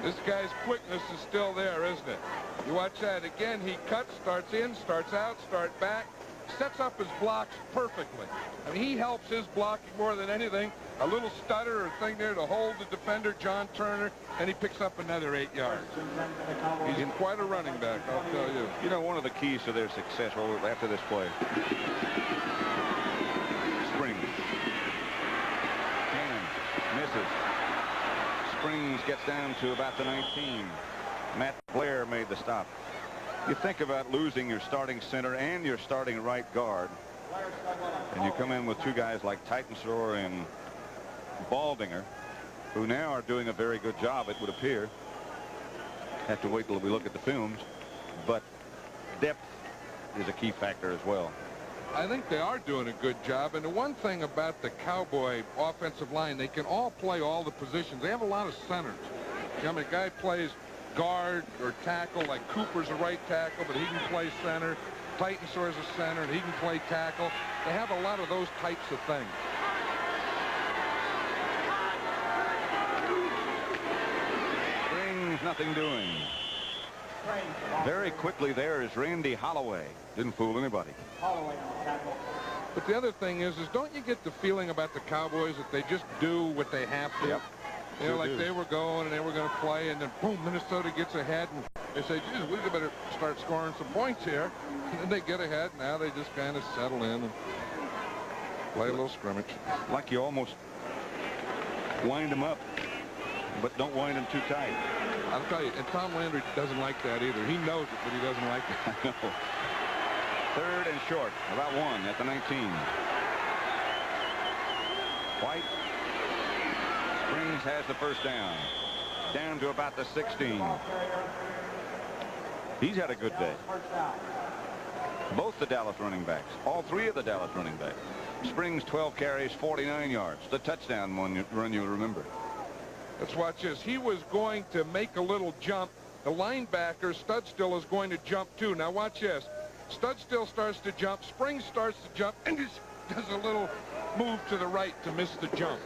This guy's quickness is still there, isn't it? You watch that again. He cuts, starts in, starts out, start back, sets up his blocks perfectly. I mean, he helps his blocking more than anything. A little stutter or thing there to hold the defender, John Turner, and he picks up another 8 yards. He's quite a running back, I'll tell you. You know, one of the keys to their success after this play. Springs. Cannon misses. Springs gets down to about the 19. Matt Blair made the stop. You think about losing your starting center and your starting right guard, and you come in with two guys like Titensor and Baldinger, who now are doing a very good job, it would appear. Have to wait till we look at the films, but depth is a key factor as well. I think they are doing a good job, and the one thing about the Cowboy offensive line, they can all play all the positions. They have a lot of centers. You know, I mean, a guy plays guard or tackle, like Cooper's a right tackle, but he can play center. Titansor's a center, and he can play tackle. They have a lot of those types of things. Springs, nothing doing. Very quickly there is Randy Holloway. Didn't fool anybody. But the other thing is don't you get the feeling about the Cowboys that they just do what they have to? Yep. You know, like they were going and they were going to play, and then boom, Minnesota gets ahead, and they say, geez, we better start scoring some points here. And then they get ahead. Now they just kind of settle in and play a little scrimmage. Like you almost wind them up, but don't wind them too tight. I'll tell you, and Tom Landry doesn't like that either. He knows it, but he doesn't like it. I know. Third and short, about 1 at the 19. White. Springs has the first down. Down to about the 16. He's had a good day. Both the Dallas running backs. All three of the Dallas running backs. Springs 12 carries, 49 yards. The touchdown run you'll remember. Let's watch this. He was going to make a little jump. The linebacker, Studstill, is going to jump too. Now watch this. Studstill starts to jump. Springs starts to jump and just does a little move to the right to miss the jump.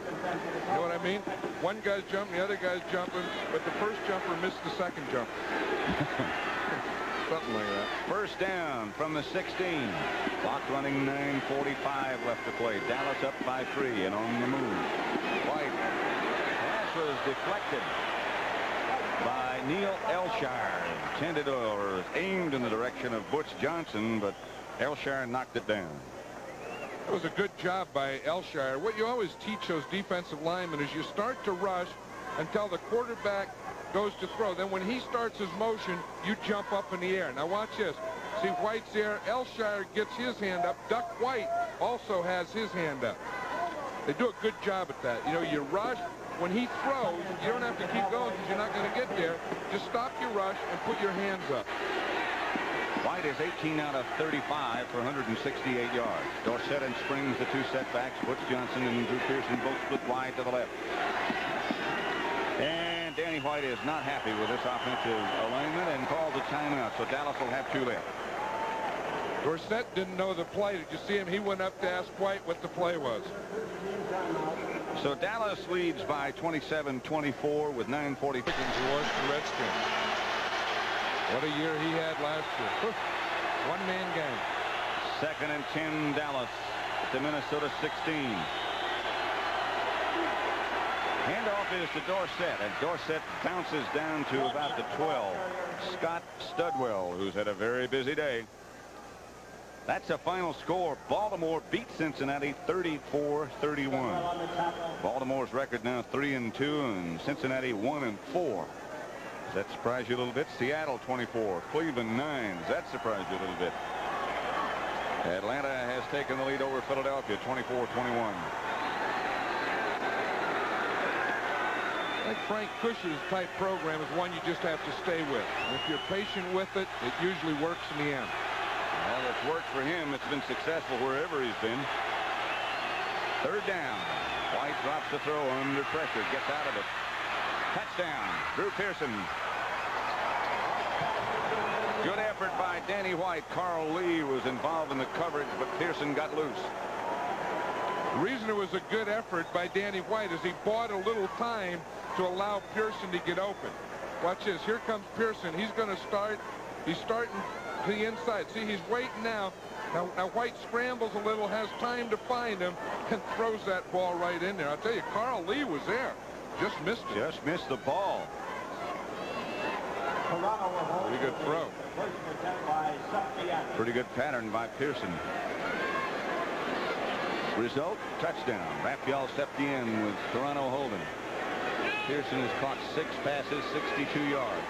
You know what I mean? One guy's jumping, the other guy's jumping, but the first jumper missed the second jump. Something like that. First down from the 16. Clock running, 9:45 left to play. Dallas up by 3 and on the move. White. Pass was deflected by Neil Elshire. Intended or aimed in the direction of Butch Johnson, but Elshire knocked it down. It was a good job by Elshire. What you always teach those defensive linemen is you start to rush until the quarterback goes to throw. Then when he starts his motion, you jump up in the air. Now watch this. See, White's there. Elshire gets his hand up. Duck White also has his hand up. They do a good job at that. You know, you rush. When he throws, you don't have to keep going because you're not going to get there. Just stop your rush and put your hands up. White is 18 out of 35 for 168 yards. Dorsett and Springs, the two setbacks. Butch Johnson and Drew Pearson both split wide to the left. And Danny White is not happy with this offensive alignment and calls a timeout. So Dallas will have 2 left. Dorsett didn't know the play. Did you see him? He went up to ask White what the play was. So Dallas leads by 27-24 with 9:40. The Redskins. What a year he had last year. One-man game. 2nd and 10 Dallas to Minnesota 16. Handoff is to Dorsett, and Dorsett bounces down to about the 12. Scott Studwell, who's had a very busy day. That's a final score. Baltimore beat Cincinnati 34-31. Baltimore's record now 3-2, and Cincinnati 1-4. Does that surprise you a little bit? Seattle 24, Cleveland 9. Does that surprise you a little bit? Atlanta has taken the lead over Philadelphia, 24-21. I think Frank Cush's type program is one you just have to stay with. And if you're patient with it, it usually works in the end. Well, it's worked for him. It's been successful wherever he's been. Third down. White drops the throw under pressure. Gets out of it. Touchdown. Drew Pearson. Good effort by Danny White. Carl Lee was involved in the coverage, but Pearson got loose. The reason it was a good effort by Danny White is he bought a little time to allow Pearson to get open. Watch this. Here comes Pearson. He's going to start. He's starting to the inside. See, he's waiting now. Now White scrambles a little, has time to find him, and throws that ball right in there. I'll tell you, Carl Lee was there. Just missed it. Just missed the ball. Pretty good throw. Pretty good pattern by Pearson. Result, touchdown. Raphael Septien with Toronto holding. Pearson has caught 6 passes, 62 yards.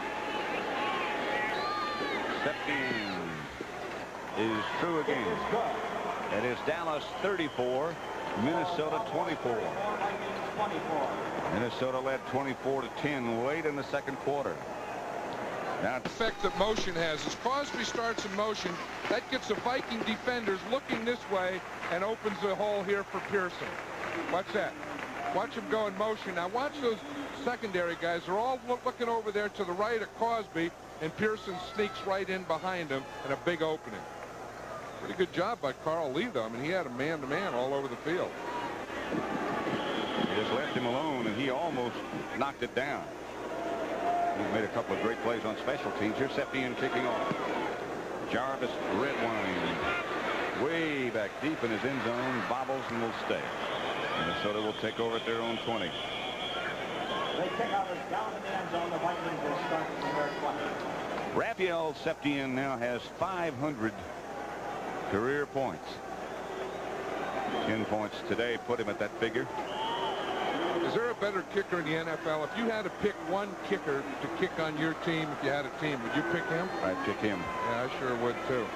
Septien is through again. It is Dallas 34, Minnesota 24. Minnesota led 24-10 late in the second quarter. Now, The effect that motion has is Crosby starts in motion. That gets the Viking defenders looking this way and opens a hole here for Pearson. Watch that. Watch him go in motion. Now watch those secondary guys. They're all looking over there to the right of Crosby, and Pearson sneaks right in behind him and a big opening. Pretty good job by Carl Lee, though. I mean, he had a man-to-man all over the field. He just left him alone, and he almost knocked it down. He's made a couple of great plays on special teams. Here's Septien kicking off. Jarvis Redwine way back deep in his end zone, bobbles and will stay. Minnesota will take over at their own 20. They kick out down in the end zone. The Vikings will start from their 20. Raphael Septien now has 500 career points. 10 points today put him at that figure. Is there a better kicker in the NFL? If you had to pick one kicker to kick on your team, if you had a team, would you pick him? I'd pick him. Yeah, I sure would, too.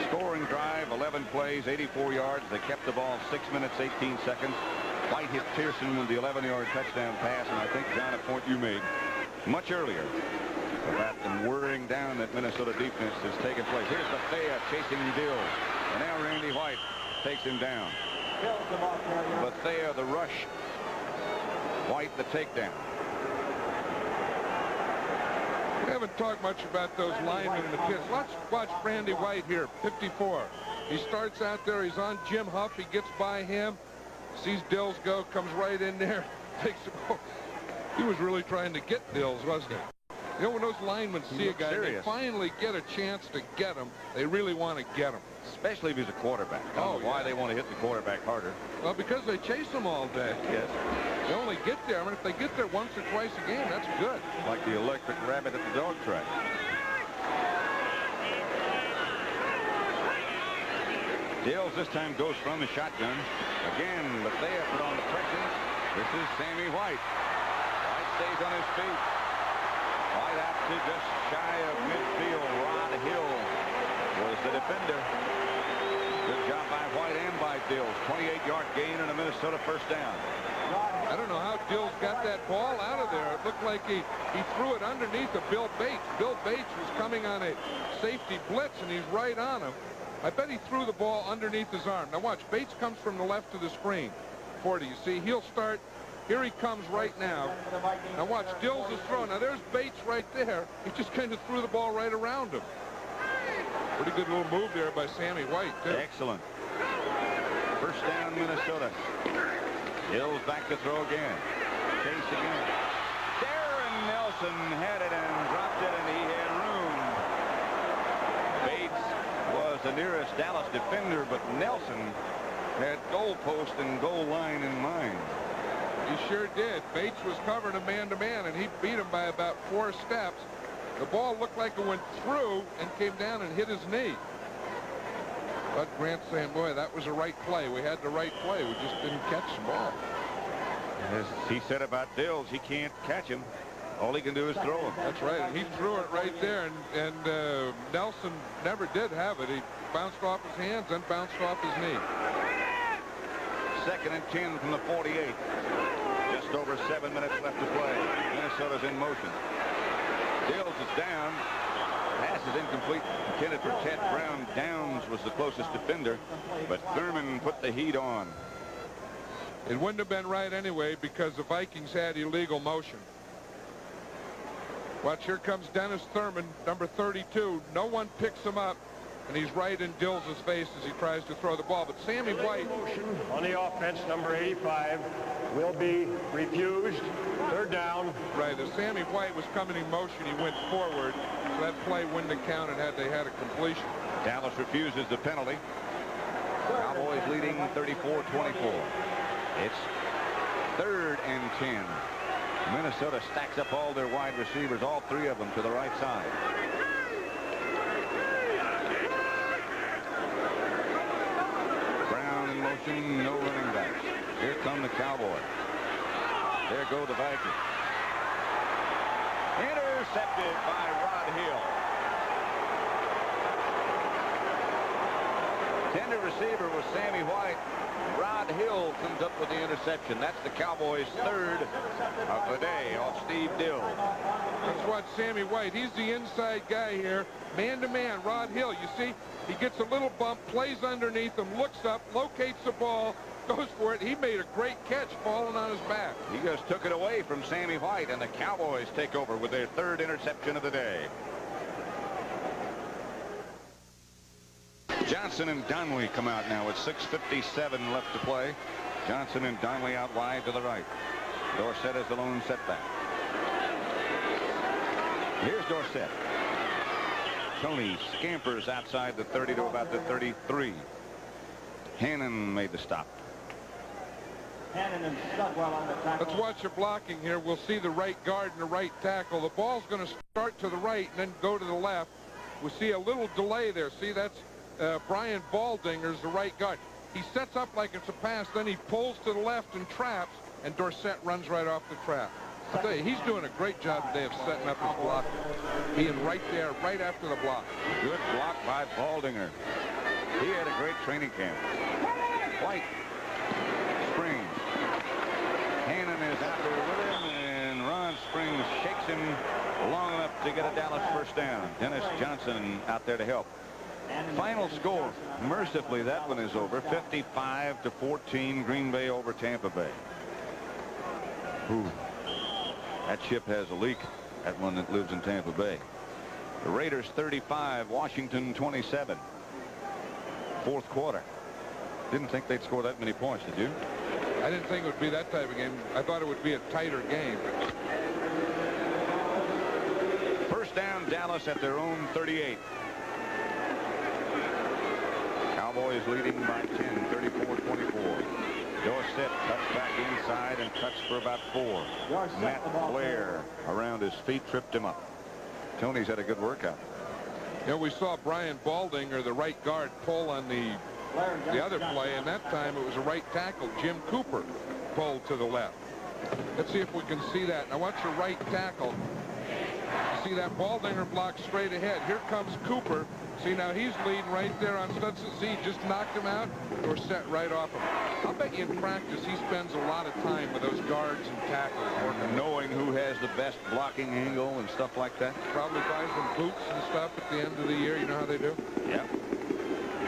Scoring drive, 11 plays, 84 yards. They kept the ball 6 minutes, 18 seconds. White hit Pearson with the 11-yard touchdown pass, and I think, John, a point you made much earlier about them worrying down that Minnesota defense has taken place. Here's Bethea chasing Dill, and now Randy White takes him down. Bethea the rush, White the takedown. We haven't talked much about those linemen in the pits. Let's watch Randy White here, 54. He starts out there. He's on Jim Huff. He gets by him, sees Dills go, comes right in there, takes the ball. He was really trying to get Dills, wasn't he? You know, when those linemen see a guy, they finally get a chance to get him. They really want to get him. Especially if he's a quarterback. I don't know why they want to hit the quarterback harder. Well, because they chase him all day. Yes. They only get there. I mean, if they get there once or twice a game, that's good. Like the electric rabbit at the dog track. Dills this time goes from the shotgun. Again, Bethea put on the pressure. This is Sammy White. White stays on his feet. White out to just shy of midfield. Rod Hill was the defender. Good job by White and by Dills. 28-yard gain and a Minnesota first down. I don't know how Dills got that ball out of there. It looked like he threw it underneath of Bill Bates. Bill Bates was coming on a safety blitz, and he's right on him. I bet he threw the ball underneath his arm. Now watch, Bates comes from the left of the screen. 40, you see, he'll start. Here he comes right now. Now watch, Dills is throwing. Now there's Bates right there. He just kind of threw the ball right around him. Pretty good little move there by Sammy White, too. Excellent. First down, Minnesota. Dills back to throw again. Chase again. Darren Nelson had it and dropped it, and he had room. Bates was the nearest Dallas defender, but Nelson had goal post and goal line in mind. He sure did. Bates was covering a man-to-man, and he beat him by about 4 steps. The ball looked like it went through and came down and hit his knee. But Grant's saying, boy, that was the right play. We had the right play. We just didn't catch the ball. As he said about Dills, he can't catch him. All he can do is throw him. That's right, and he threw it right there, and Nelson never did have it. He bounced off his hands and bounced off his knee. 2nd and 10 from the 48. Just over 7 minutes left to play. Minnesota's in motion. Dills is down. Pass is incomplete. Intended for Ted Brown. Downs was the closest defender, but Thurman put the heat on. It wouldn't have been right anyway because the Vikings had illegal motion. Watch, here comes Dennis Thurman, number 32. No one picks him up, and he's right in Dills' face as he tries to throw the ball. But Sammy White Motion on the offense, number 85, will be refused. 3rd down. Right, as Sammy White was coming in motion, he went forward, so that play wouldn't have counted had they had a completion. Dallas refuses the penalty. Cowboys leading 34-24. It's 3rd and 10. Minnesota stacks up all their wide receivers, all 3 of them to the right side. Brown in motion, no running backs. Here come the Cowboys. There go the Vikings. Intercepted by Rod Hill. Tender receiver was Sammy White. Rod Hill comes up with the interception. That's the Cowboys' 3rd of the day off Steve Dills. Let's watch Sammy White. He's the inside guy here. Man-to-man, Rod Hill. You see, he gets a little bump, plays underneath him, looks up, locates the ball, goes for it. He made a great catch falling on his back. He just took it away from Sammy White, and the Cowboys take over with their 3rd interception of the day. Johnson and Donnelly come out now with 6:57 left to play. Johnson and Donnelly out wide to the right. Dorsett is the lone setback. Here's Dorsett. Tony scampers outside the 30 to about the 33. Hannon made the stop. Hannon and Studwell on the tackle. Let's watch the blocking here. We'll see the right guard and the right tackle. The ball's going to start to the right and then go to the left. We'll see a little delay there. See, that's Brian Baldinger's the right guard. He sets up like it's a pass, then he pulls to the left and traps, and Dorsett runs right off the trap. I'll tell you, he's doing a great job today of setting up his block, being right there, right after the block. Good block by Baldinger. He had a great training camp. White. Springs. Hannon is out there with him, and Ron Springs shakes him long enough to get a Dallas 1st down. Dennis Johnson out there to help. Final score, mercifully, that one is over. 55-14, Green Bay over Tampa Bay. Ooh, that ship has a leak, that one that lives in Tampa Bay. The Raiders 35, Washington 27. 4th quarter. Didn't think they'd score that many points, did you? I didn't think it would be that type of game. I thought it would be a tighter game. 1st down, Dallas at their own 38. Cowboys leading by 10, 34-24. Dorsett cuts back inside and cuts for about 4. Matt Blair around his feet tripped him up. Tony's had a good workout. You know, we saw Brian Baldinger, the right guard, pull on the other play, and that time it was a right tackle, Jim Cooper, pulled to the left. Let's see if we can see that. Now watch the right tackle. You see that Baldinger block straight ahead. Here comes Cooper. See, now he's leading right there on Stetson. See, he just knocked him out or set right off him. I'll bet you in practice he spends a lot of time with those guards and tackles working. Knowing who has the best blocking angle and stuff like that. Probably buys them boots and stuff at the end of the year. You know how they do? Yep.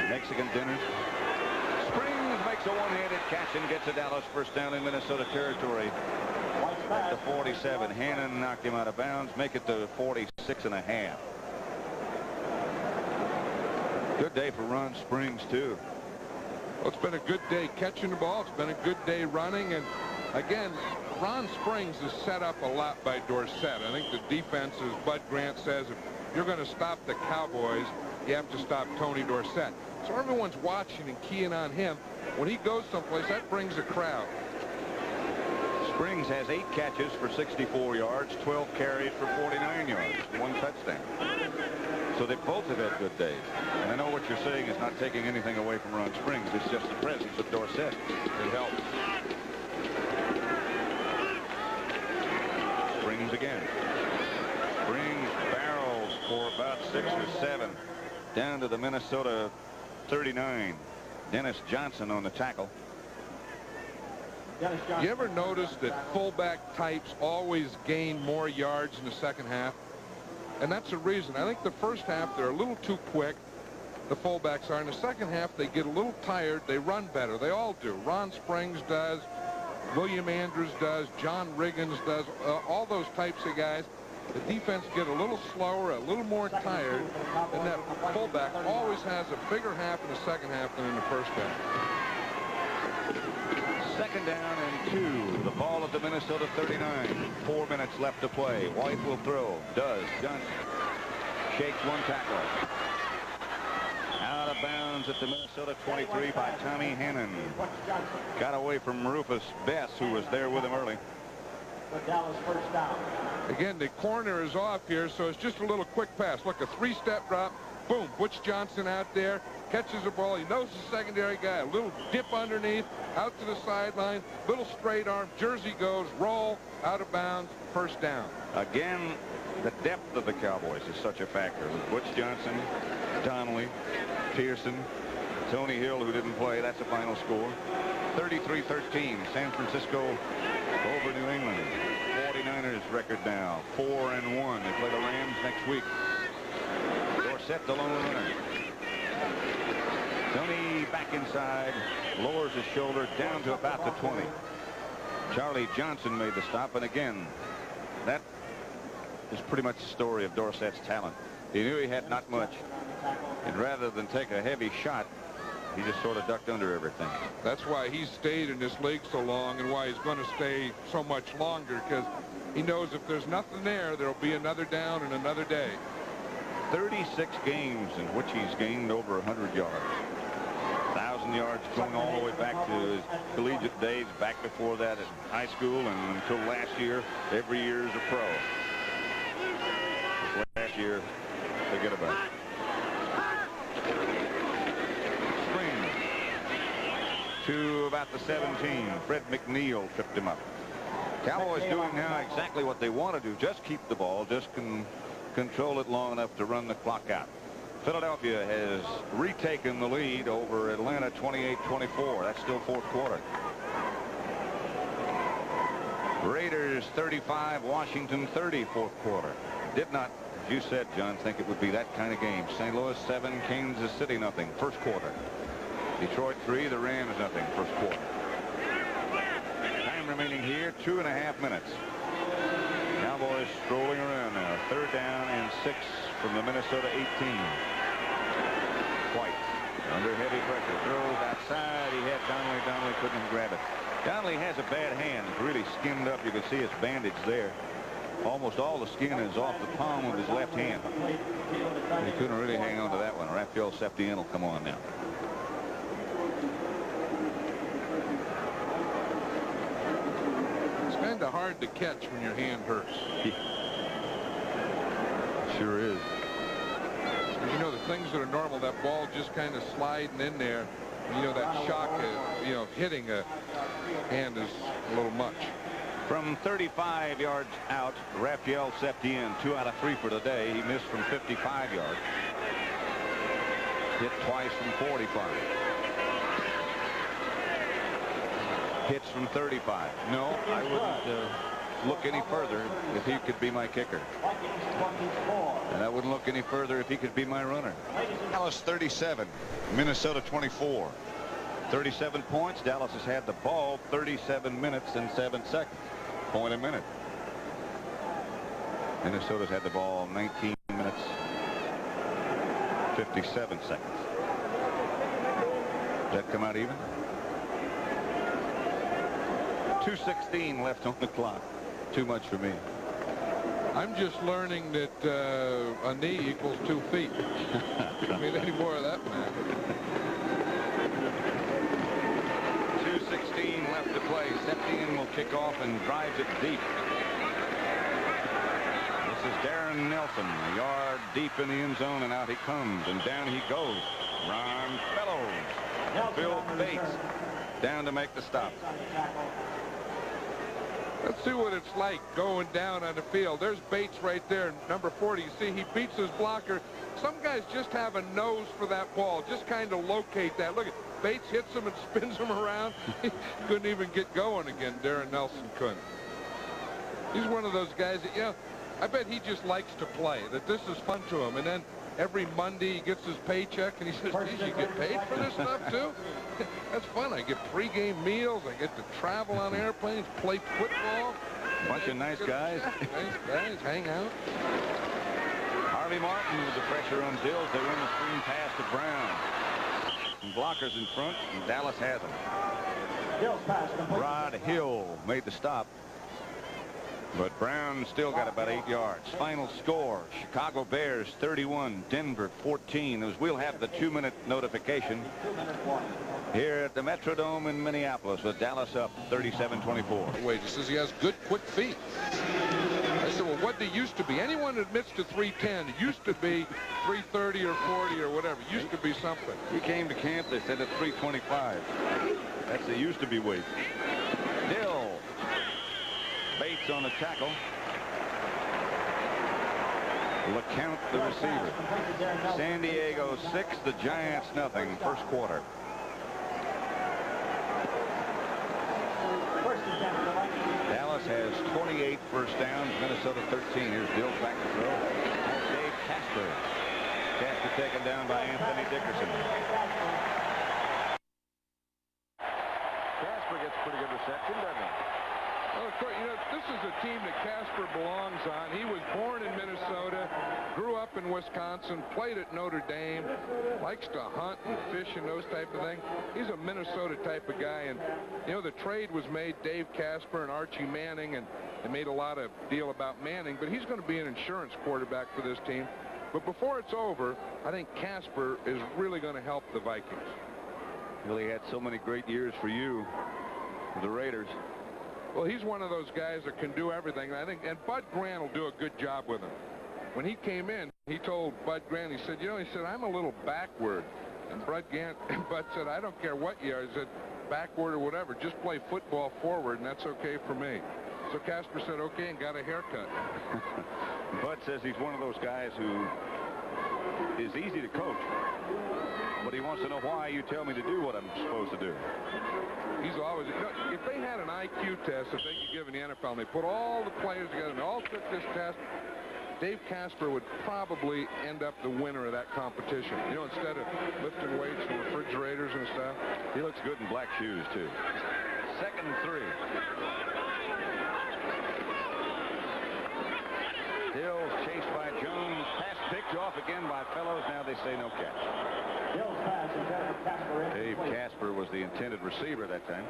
Mexican dinners. Springs makes a one-handed catch and gets a Dallas 1st down in Minnesota territory. At the 47. Hannon knocked him out of bounds. Make it to 46.5. Good day for Ron Springs, too. Well, it's been a good day catching the ball. It's been a good day running. And, again, Ron Springs is set up a lot by Dorsett. I think the defense, as Bud Grant says, if you're going to stop the Cowboys, you have to stop Tony Dorsett. So everyone's watching and keying on him. When he goes someplace, that brings a crowd. Springs has 8 catches for 64 yards, 12 carries for 49 yards, 1 touchdown. So they both have had good days. And I know what you're saying is not taking anything away from Ron Springs. It's just the presence of Dorsett. It helps. Springs again. 37 down to the Minnesota 39. Dennis Johnson on the tackle. You ever notice that fullback types always gain more yards in the second half? And that's the reason. I think the first half they're a little too quick. The fullbacks are. In the second half they get a little tired. They run better. They all do. Ron Springs does. William Andrews does. John Riggins does. All those types of guys. The defense get a little slower, a little more tired, and that fullback always has a bigger half in the second half than in the first half. Second down and 2. The ball at the Minnesota 39. 4 minutes left to play. White will throw. Does. Johnson shakes one tackle. Out of bounds at the Minnesota 23 by Tommy Hannon. Got away from Rufus Bess, who was there with him early. Dallas first down. Again, the corner is off here, so it's just a little quick pass. Look, a 3-step drop. Boom. Butch Johnson out there. Catches the ball. He knows the secondary guy. A little dip underneath. Out to the sideline. Little straight arm. Jersey goes. Roll. Out of bounds. First down. Again, the depth of the Cowboys is such a factor. With Butch Johnson, Donnelly, Pearson, Tony Hill, who didn't play. That's the final score. 33-13. San Francisco over New England. 49ers record now 4-1. They play the Rams next week. Dorsett the lone runner. Tony back inside, lowers his shoulder down to about the 20. Charlie Johnson made the stop, and again, that is pretty much the story of Dorsett's talent. He knew he had not much, and rather than take a heavy shot, he just sort of ducked under everything. That's why he's stayed in this league so long, and why he's going to stay so much longer, because he knows if there's nothing there'll be another down and another day. 36 games in which he's gained over 100 yards. 1,000 yards going all the way back to his collegiate days, back before that in high school, and until last year, every year as a pro. Last year, forget about it. Spring to about the 17. Fred McNeil tripped him up. Cowboys doing now exactly what they want to do. Just keep the ball. Just control it long enough to run the clock out. Philadelphia has retaken the lead over Atlanta 28-24. That's still fourth quarter. Raiders 35, Washington 30, fourth quarter. Did not, as you said, John, think it would be that kind of game. St. Louis 7, Kansas City nothing, first quarter. Detroit 3, the Rams nothing, first quarter. Time remaining here, 2.5 minutes. Cowboys strolling around now. Third down and 6 from the Minnesota 18. White under heavy pressure. Throws outside. He had Donnelly. Donnelly couldn't grab it. Donnelly has a bad hand. It's really skinned up. You can see his bandage there. Almost all the skin is off the palm of his left hand. He couldn't really hang on to that one. Raphael Septien will come on now. It's kind of hard to catch when your hand hurts. Sure is. You know, the things that are normal, that ball just kind of sliding in there. You know, that shock of hitting a hand is a little much. From 35 yards out, Raphael Septien, 2 out of 3 for the day. He missed from 55 yards. Hit twice from 45. Hits from 35. No, I wouldn't look any further if he could be my kicker. And I wouldn't look any further if he could be my runner. Dallas 37, Minnesota 24. 37 points. Dallas has had the ball 37 minutes and 7 seconds. Point a minute. Minnesota's had the ball 19 minutes 57 seconds. Does that come out even? 2:16 left on the clock. Too much for me. I'm just learning that a knee equals 2 feet. Don't need any more of that, man. 2:16 left to play. Septien will kick off and drives it deep. This is Darren Nelson, a yard deep in the end zone, and out he comes, and down he goes. Ron Fellows. Bill Bates down to make the stop. Let's see what it's like going down on the field. There's Bates right there, number 40. You see, he beats his blocker, some guys just have a nose for that ball. Just kind of locate that. Look at Bates hits him and spins him around. He couldn't even get going again. Darren Nelson couldn't. He's one of those guys that, you know, I bet he just likes to play, that this is fun to him. And then every Monday he gets his paycheck and he says, geez, you get paid for this stuff too? That's fun. I get pregame meals. I get to travel on airplanes, play football. Bunch of nice guys. Nice guys, hang out. Harvey Martin with the pressure on Dills. They run the screen pass to Brown. And blockers in front, and Dallas has them. Hill's pass complete. Rod Hill made the stop. But Brown still got about 8 yards. Final score, Chicago Bears 31, Denver 14. We'll have the 2-minute notification here at the Metrodome in Minneapolis with Dallas up 37-24. Wait, he says he has good, quick feet. I said, well, what did it used to be? Anyone admits to 310. It used to be 330 or 40 or whatever. It used to be something. He came to camp, they said at 325. That's the used to be weight. Dill. Bates on the tackle. LeCount the receiver. San Diego 6, the Giants nothing. First quarter. Dallas has 28 first downs. Minnesota 13. Here's Dill back to throw. Dave Casper. Casper taken down by Anthony Dickerson. Casper gets pretty good reception, doesn't he? Well, of course, you know, this is a team that Casper belongs on. He was born in Minnesota, grew up in Wisconsin, played at Notre Dame, likes to hunt and fish and those type of things. He's a Minnesota type of guy. And, you know, the trade was made, Dave Casper and Archie Manning, and they made a lot of deal about Manning. But he's going to be an insurance quarterback for this team. But before it's over, I think Casper is really going to help the Vikings. Well, he had so many great years for you, the Raiders. Well, he's one of those guys that can do everything, I think, and Bud Grant will do a good job with him. When he came in, he told Bud Grant, he said, you know, he said, I'm a little backward. And Bud said, I don't care what you are. He said, backward or whatever, just play football forward, and that's okay for me. So Casper said, okay, and got a haircut. Bud says he's one of those guys who is easy to coach, but he wants to know why you tell me to do what I'm supposed to do. He's always, you know, if they had an IQ test that they could give in the NFL and they put all the players together and they all took this test, Dave Casper would probably end up the winner of that competition. You know, instead of lifting weights from refrigerators and stuff. He looks good in black shoes, too. 2nd and 3. Hills chased by Jones. Pass picked off again by Fellows. Now they say no catch. Hill's pass intended for Casper. Dave Casper was the intended receiver that time.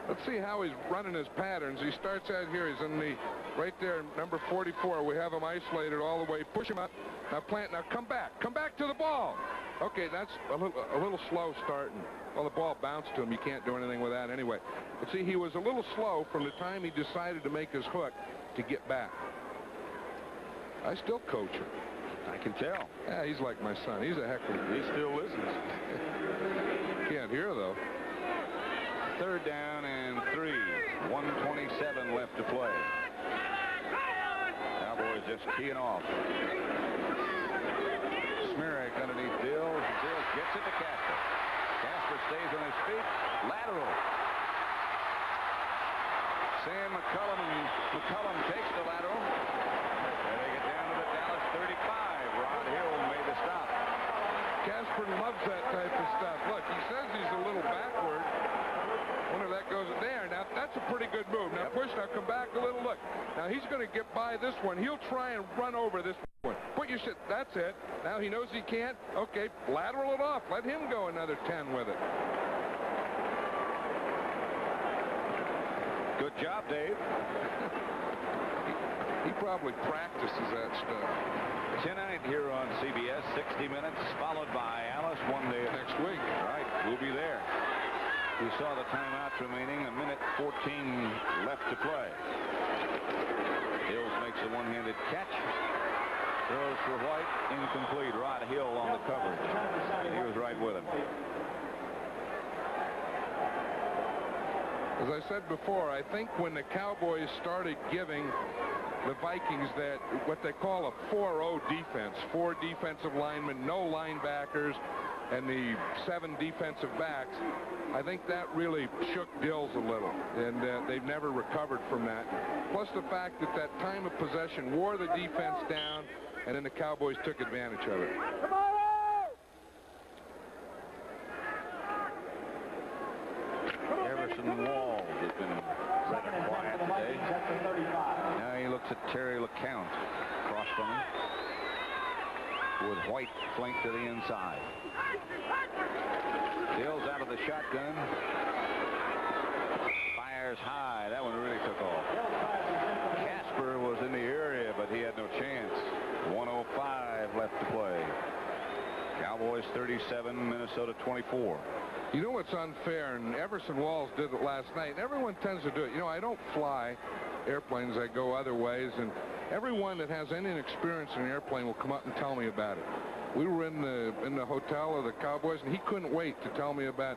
Let's see how he's running his patterns. He starts out here. He's in the right there, number 44. We have him isolated all the way. Push him up. Now plant. Now come back. Come back to the ball. Okay, that's a little slow starting. Well, the ball bounced to him. You can't do anything with that anyway. But see, he was a little slow from the time he decided to make his hook to get back. I still coach him. I can tell. Yeah, he's like my son. He's a heckler. He still listens. Can't hear, though. 3rd down and 3. 1:27 left to play. Cowboys just teeing off. Smirek underneath Dills. Dills gets it to Casper. Casper stays on his feet. Lateral. Sam McCullum takes the lateral. And they get down to the Dallas 35. Rod Hill made the stop. Casper loves that type of stuff. Look, he says he's a little backward. Wonder if that goes there. Now, that's a pretty good move. Now, push. Now, come back a little. Look. Now, he's going to get by this one. He'll try and run over this one. Put your shit. That's it. Now, he knows he can't. Okay, lateral it off. Let him go another 10 with it. Good job, Dave. He probably practices that stuff. Tonight here on CBS, 60 Minutes, followed by Alice one day Next week. Right, we'll be there. We saw the timeouts remaining, 1:14 left to play. Hills makes a one-handed catch. Throws for White, incomplete. Rod Hill on the coverage. And he was right with him. As I said before, I think when the Cowboys started giving the Vikings that what they call a 4-0 defense, 4 defensive linemen, no linebackers, and the 7 defensive backs, I think that really shook Dills a little, and they've never recovered from that. Plus the fact that that time of possession wore the defense down, and then the Cowboys took advantage of it. Everson Walls has been rather quiet today. Now he looks at Terry LeCount across from him, with White flanked to the inside. Dills out of the shotgun. Fires high. That one really took off. Casper was in the area, but he had no chance. 1:05 left to play. Cowboys 37, Minnesota 24. You know what's unfair, and Everson Walls did it last night, and everyone tends to do it. You know, I don't fly airplanes. I go other ways, and everyone that has any experience in an airplane will come up and tell me about it. We were in the hotel of the Cowboys, and he couldn't wait to tell me about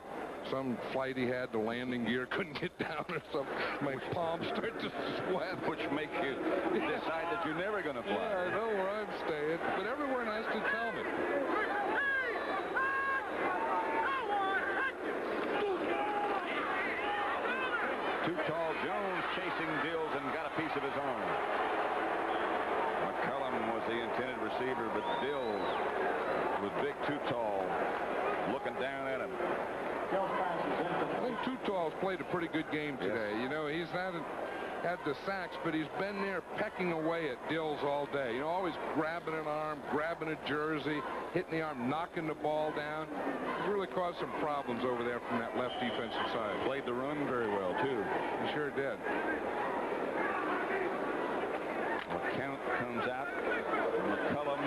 some flight he had. The landing gear couldn't get down or something. My palms start to sweat. Which makes you decide that you're never going to fly. Yeah, I know where I'm staying, but everyone has to tell me. Too tall Jones chasing Dills and got a piece of his own. McCullum was the intended receiver, but Dills was big Too Tall looking down at him. I think Too Tall's played a pretty good game today. Yes. You know, he's not had the sacks, but he's been there pecking away at Dills all day. You know, always grabbing an arm, grabbing a jersey, hitting the arm, knocking the ball down. He's really caused some problems over there from that left defensive side. Played the run very well, too. He sure did. LeCount comes out. McCullum,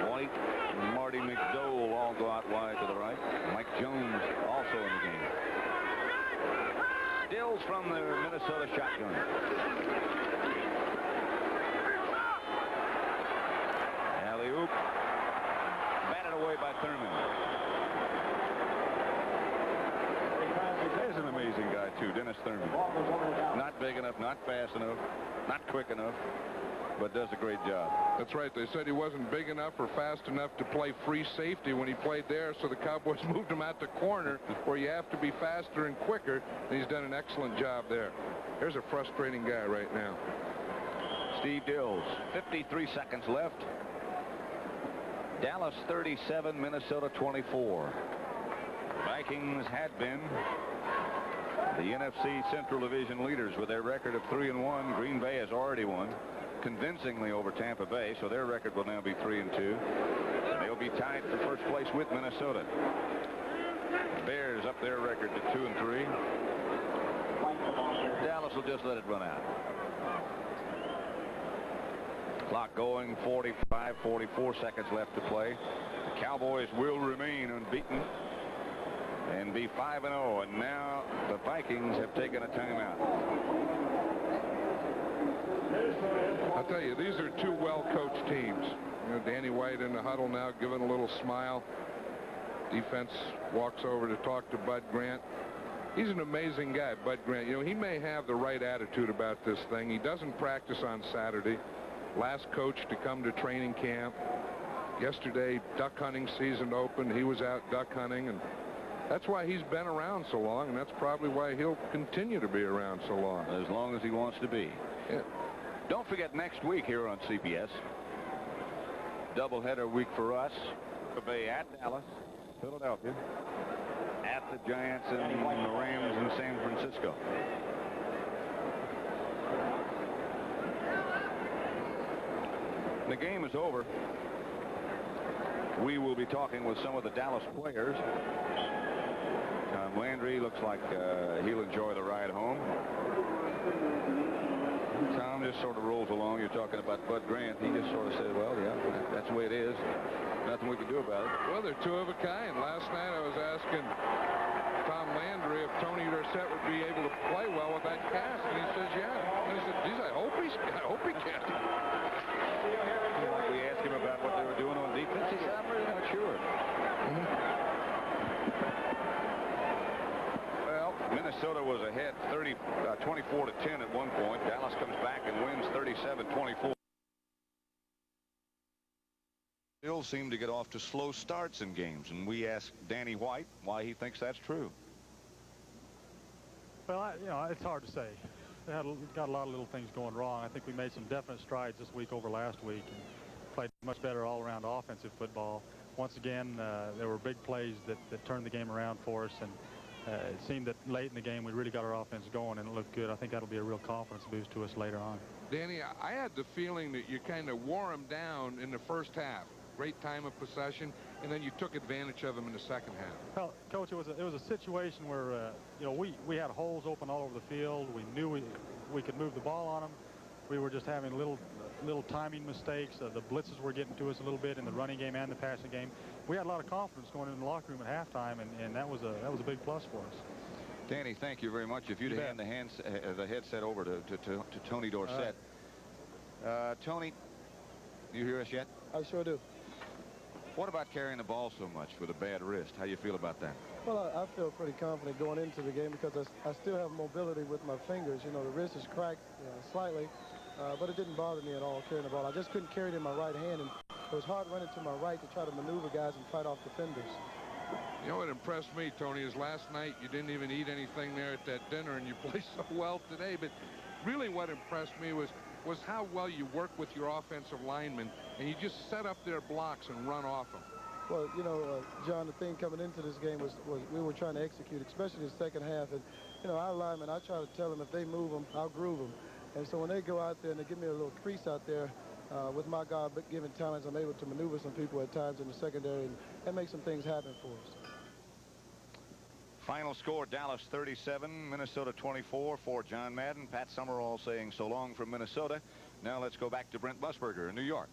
White, and Marty McDowell all go out wide to the right. Mike Jones also in the game. Dills from the Minnesota shotgun. Alley-oop. Batted away by Thurman. There's an amazing guy, too, Dennis Thurman. Not big enough, not fast enough, not quick enough, but does a great job. That's right. They said he wasn't big enough or fast enough to play free safety when he played there, so the Cowboys moved him out to corner where you have to be faster and quicker, and he's done an excellent job there. Here's a frustrating guy right now. Steve Dills, 53 seconds left. Dallas 37, Minnesota 24. Vikings had been the NFC Central Division leaders with their record of 3-1. Green Bay has already won convincingly over Tampa Bay, so their record will now be 3-2. And they'll be tied for first place with Minnesota. Bears up their record to 2-3. Dallas will just let it run out. Clock going, 45, 44 seconds left to play. The Cowboys will remain unbeaten and be 5-0, and now the Vikings have taken a timeout. I'll tell you, these are two well-coached teams. You know, Danny White in the huddle now giving a little smile. Defense walks over to talk to Bud Grant. He's an amazing guy, Bud Grant. You know, he may have the right attitude about this thing. He doesn't practice on Saturday. Last coach to come to training camp. Yesterday, duck hunting season opened. He was out duck hunting, and that's why he's been around so long, and that's probably why he'll continue to be around so long. As long as he wants to be. Yeah. Don't forget next week here on CBS. Doubleheader week for us. Bay at Dallas, Philadelphia, at the Giants and the Rams in San Francisco. The game is over. We will be talking with some of the Dallas players. Tom Landry looks like he'll enjoy the ride home. Tom just sort of rolls along. You're talking about Bud Grant. He just sort of said, well, yeah, that's the way it is. Nothing we can do about it. Well, they're two of a kind. Last night I was asking Tom Landry if Tony Dorsett would be able to play well with that cast, and he says, yeah. And he said, geez, I hope he can. We asked him about what they were doing on defense. He said, I'm really not sure. Well, Minnesota Minnesota was ahead 24-10 at one point. Dallas comes back and wins 37-24. Still seem to get off to slow starts in games, and we asked Danny White why he thinks that's true. Well, you know, it's hard to say. They got a lot of little things going wrong. I think we made some definite strides this week over last week and played much better all-around offensive football. Once again, there were big plays that turned the game around for us, and it seemed that late in the game we really got our offense going and it looked good. I think that'll be a real confidence boost to us later on. Danny, I had the feeling that you kind of wore them down in the first half. Great time of possession, and then you took advantage of them in the second half. Well, Coach, it was a situation where you know, we had holes open all over the field. We knew we could move the ball on them. We were just having little timing mistakes. The blitzes were getting to us a little bit in the running game and the passing game. We had a lot of confidence going in the locker room at halftime, and that was a big plus for us. Danny, thank you very much. If you'd hand the headset over to Tony Dorsett. Tony, you hear us yet? I sure do. What about carrying the ball so much with a bad wrist? How you feel about that? Well, I feel pretty confident going into the game because I still have mobility with my fingers. You know, the wrist is cracked slightly, but it didn't bother me at all carrying the ball. I just couldn't carry it in my right hand, and it was hard running to my right to try to maneuver guys and fight off defenders. You know what impressed me, Tony, is last night you didn't even eat anything there at that dinner, and you played so well today. But really what impressed me was how well you work with your offensive linemen, and you just set up their blocks and run off them. Well, you know, John, the thing coming into this game was we were trying to execute, especially the second half. And, you know, our linemen, I try to tell them if they move them, I'll groove them. And so when they go out there and they give me a little crease out there, with my God-given talents, I'm able to maneuver some people at times in the secondary and make some things happen for us. Final score, Dallas 37, Minnesota 24 for John Madden. Pat Summerall saying so long from Minnesota. Now let's go back to Brent Musburger in New York.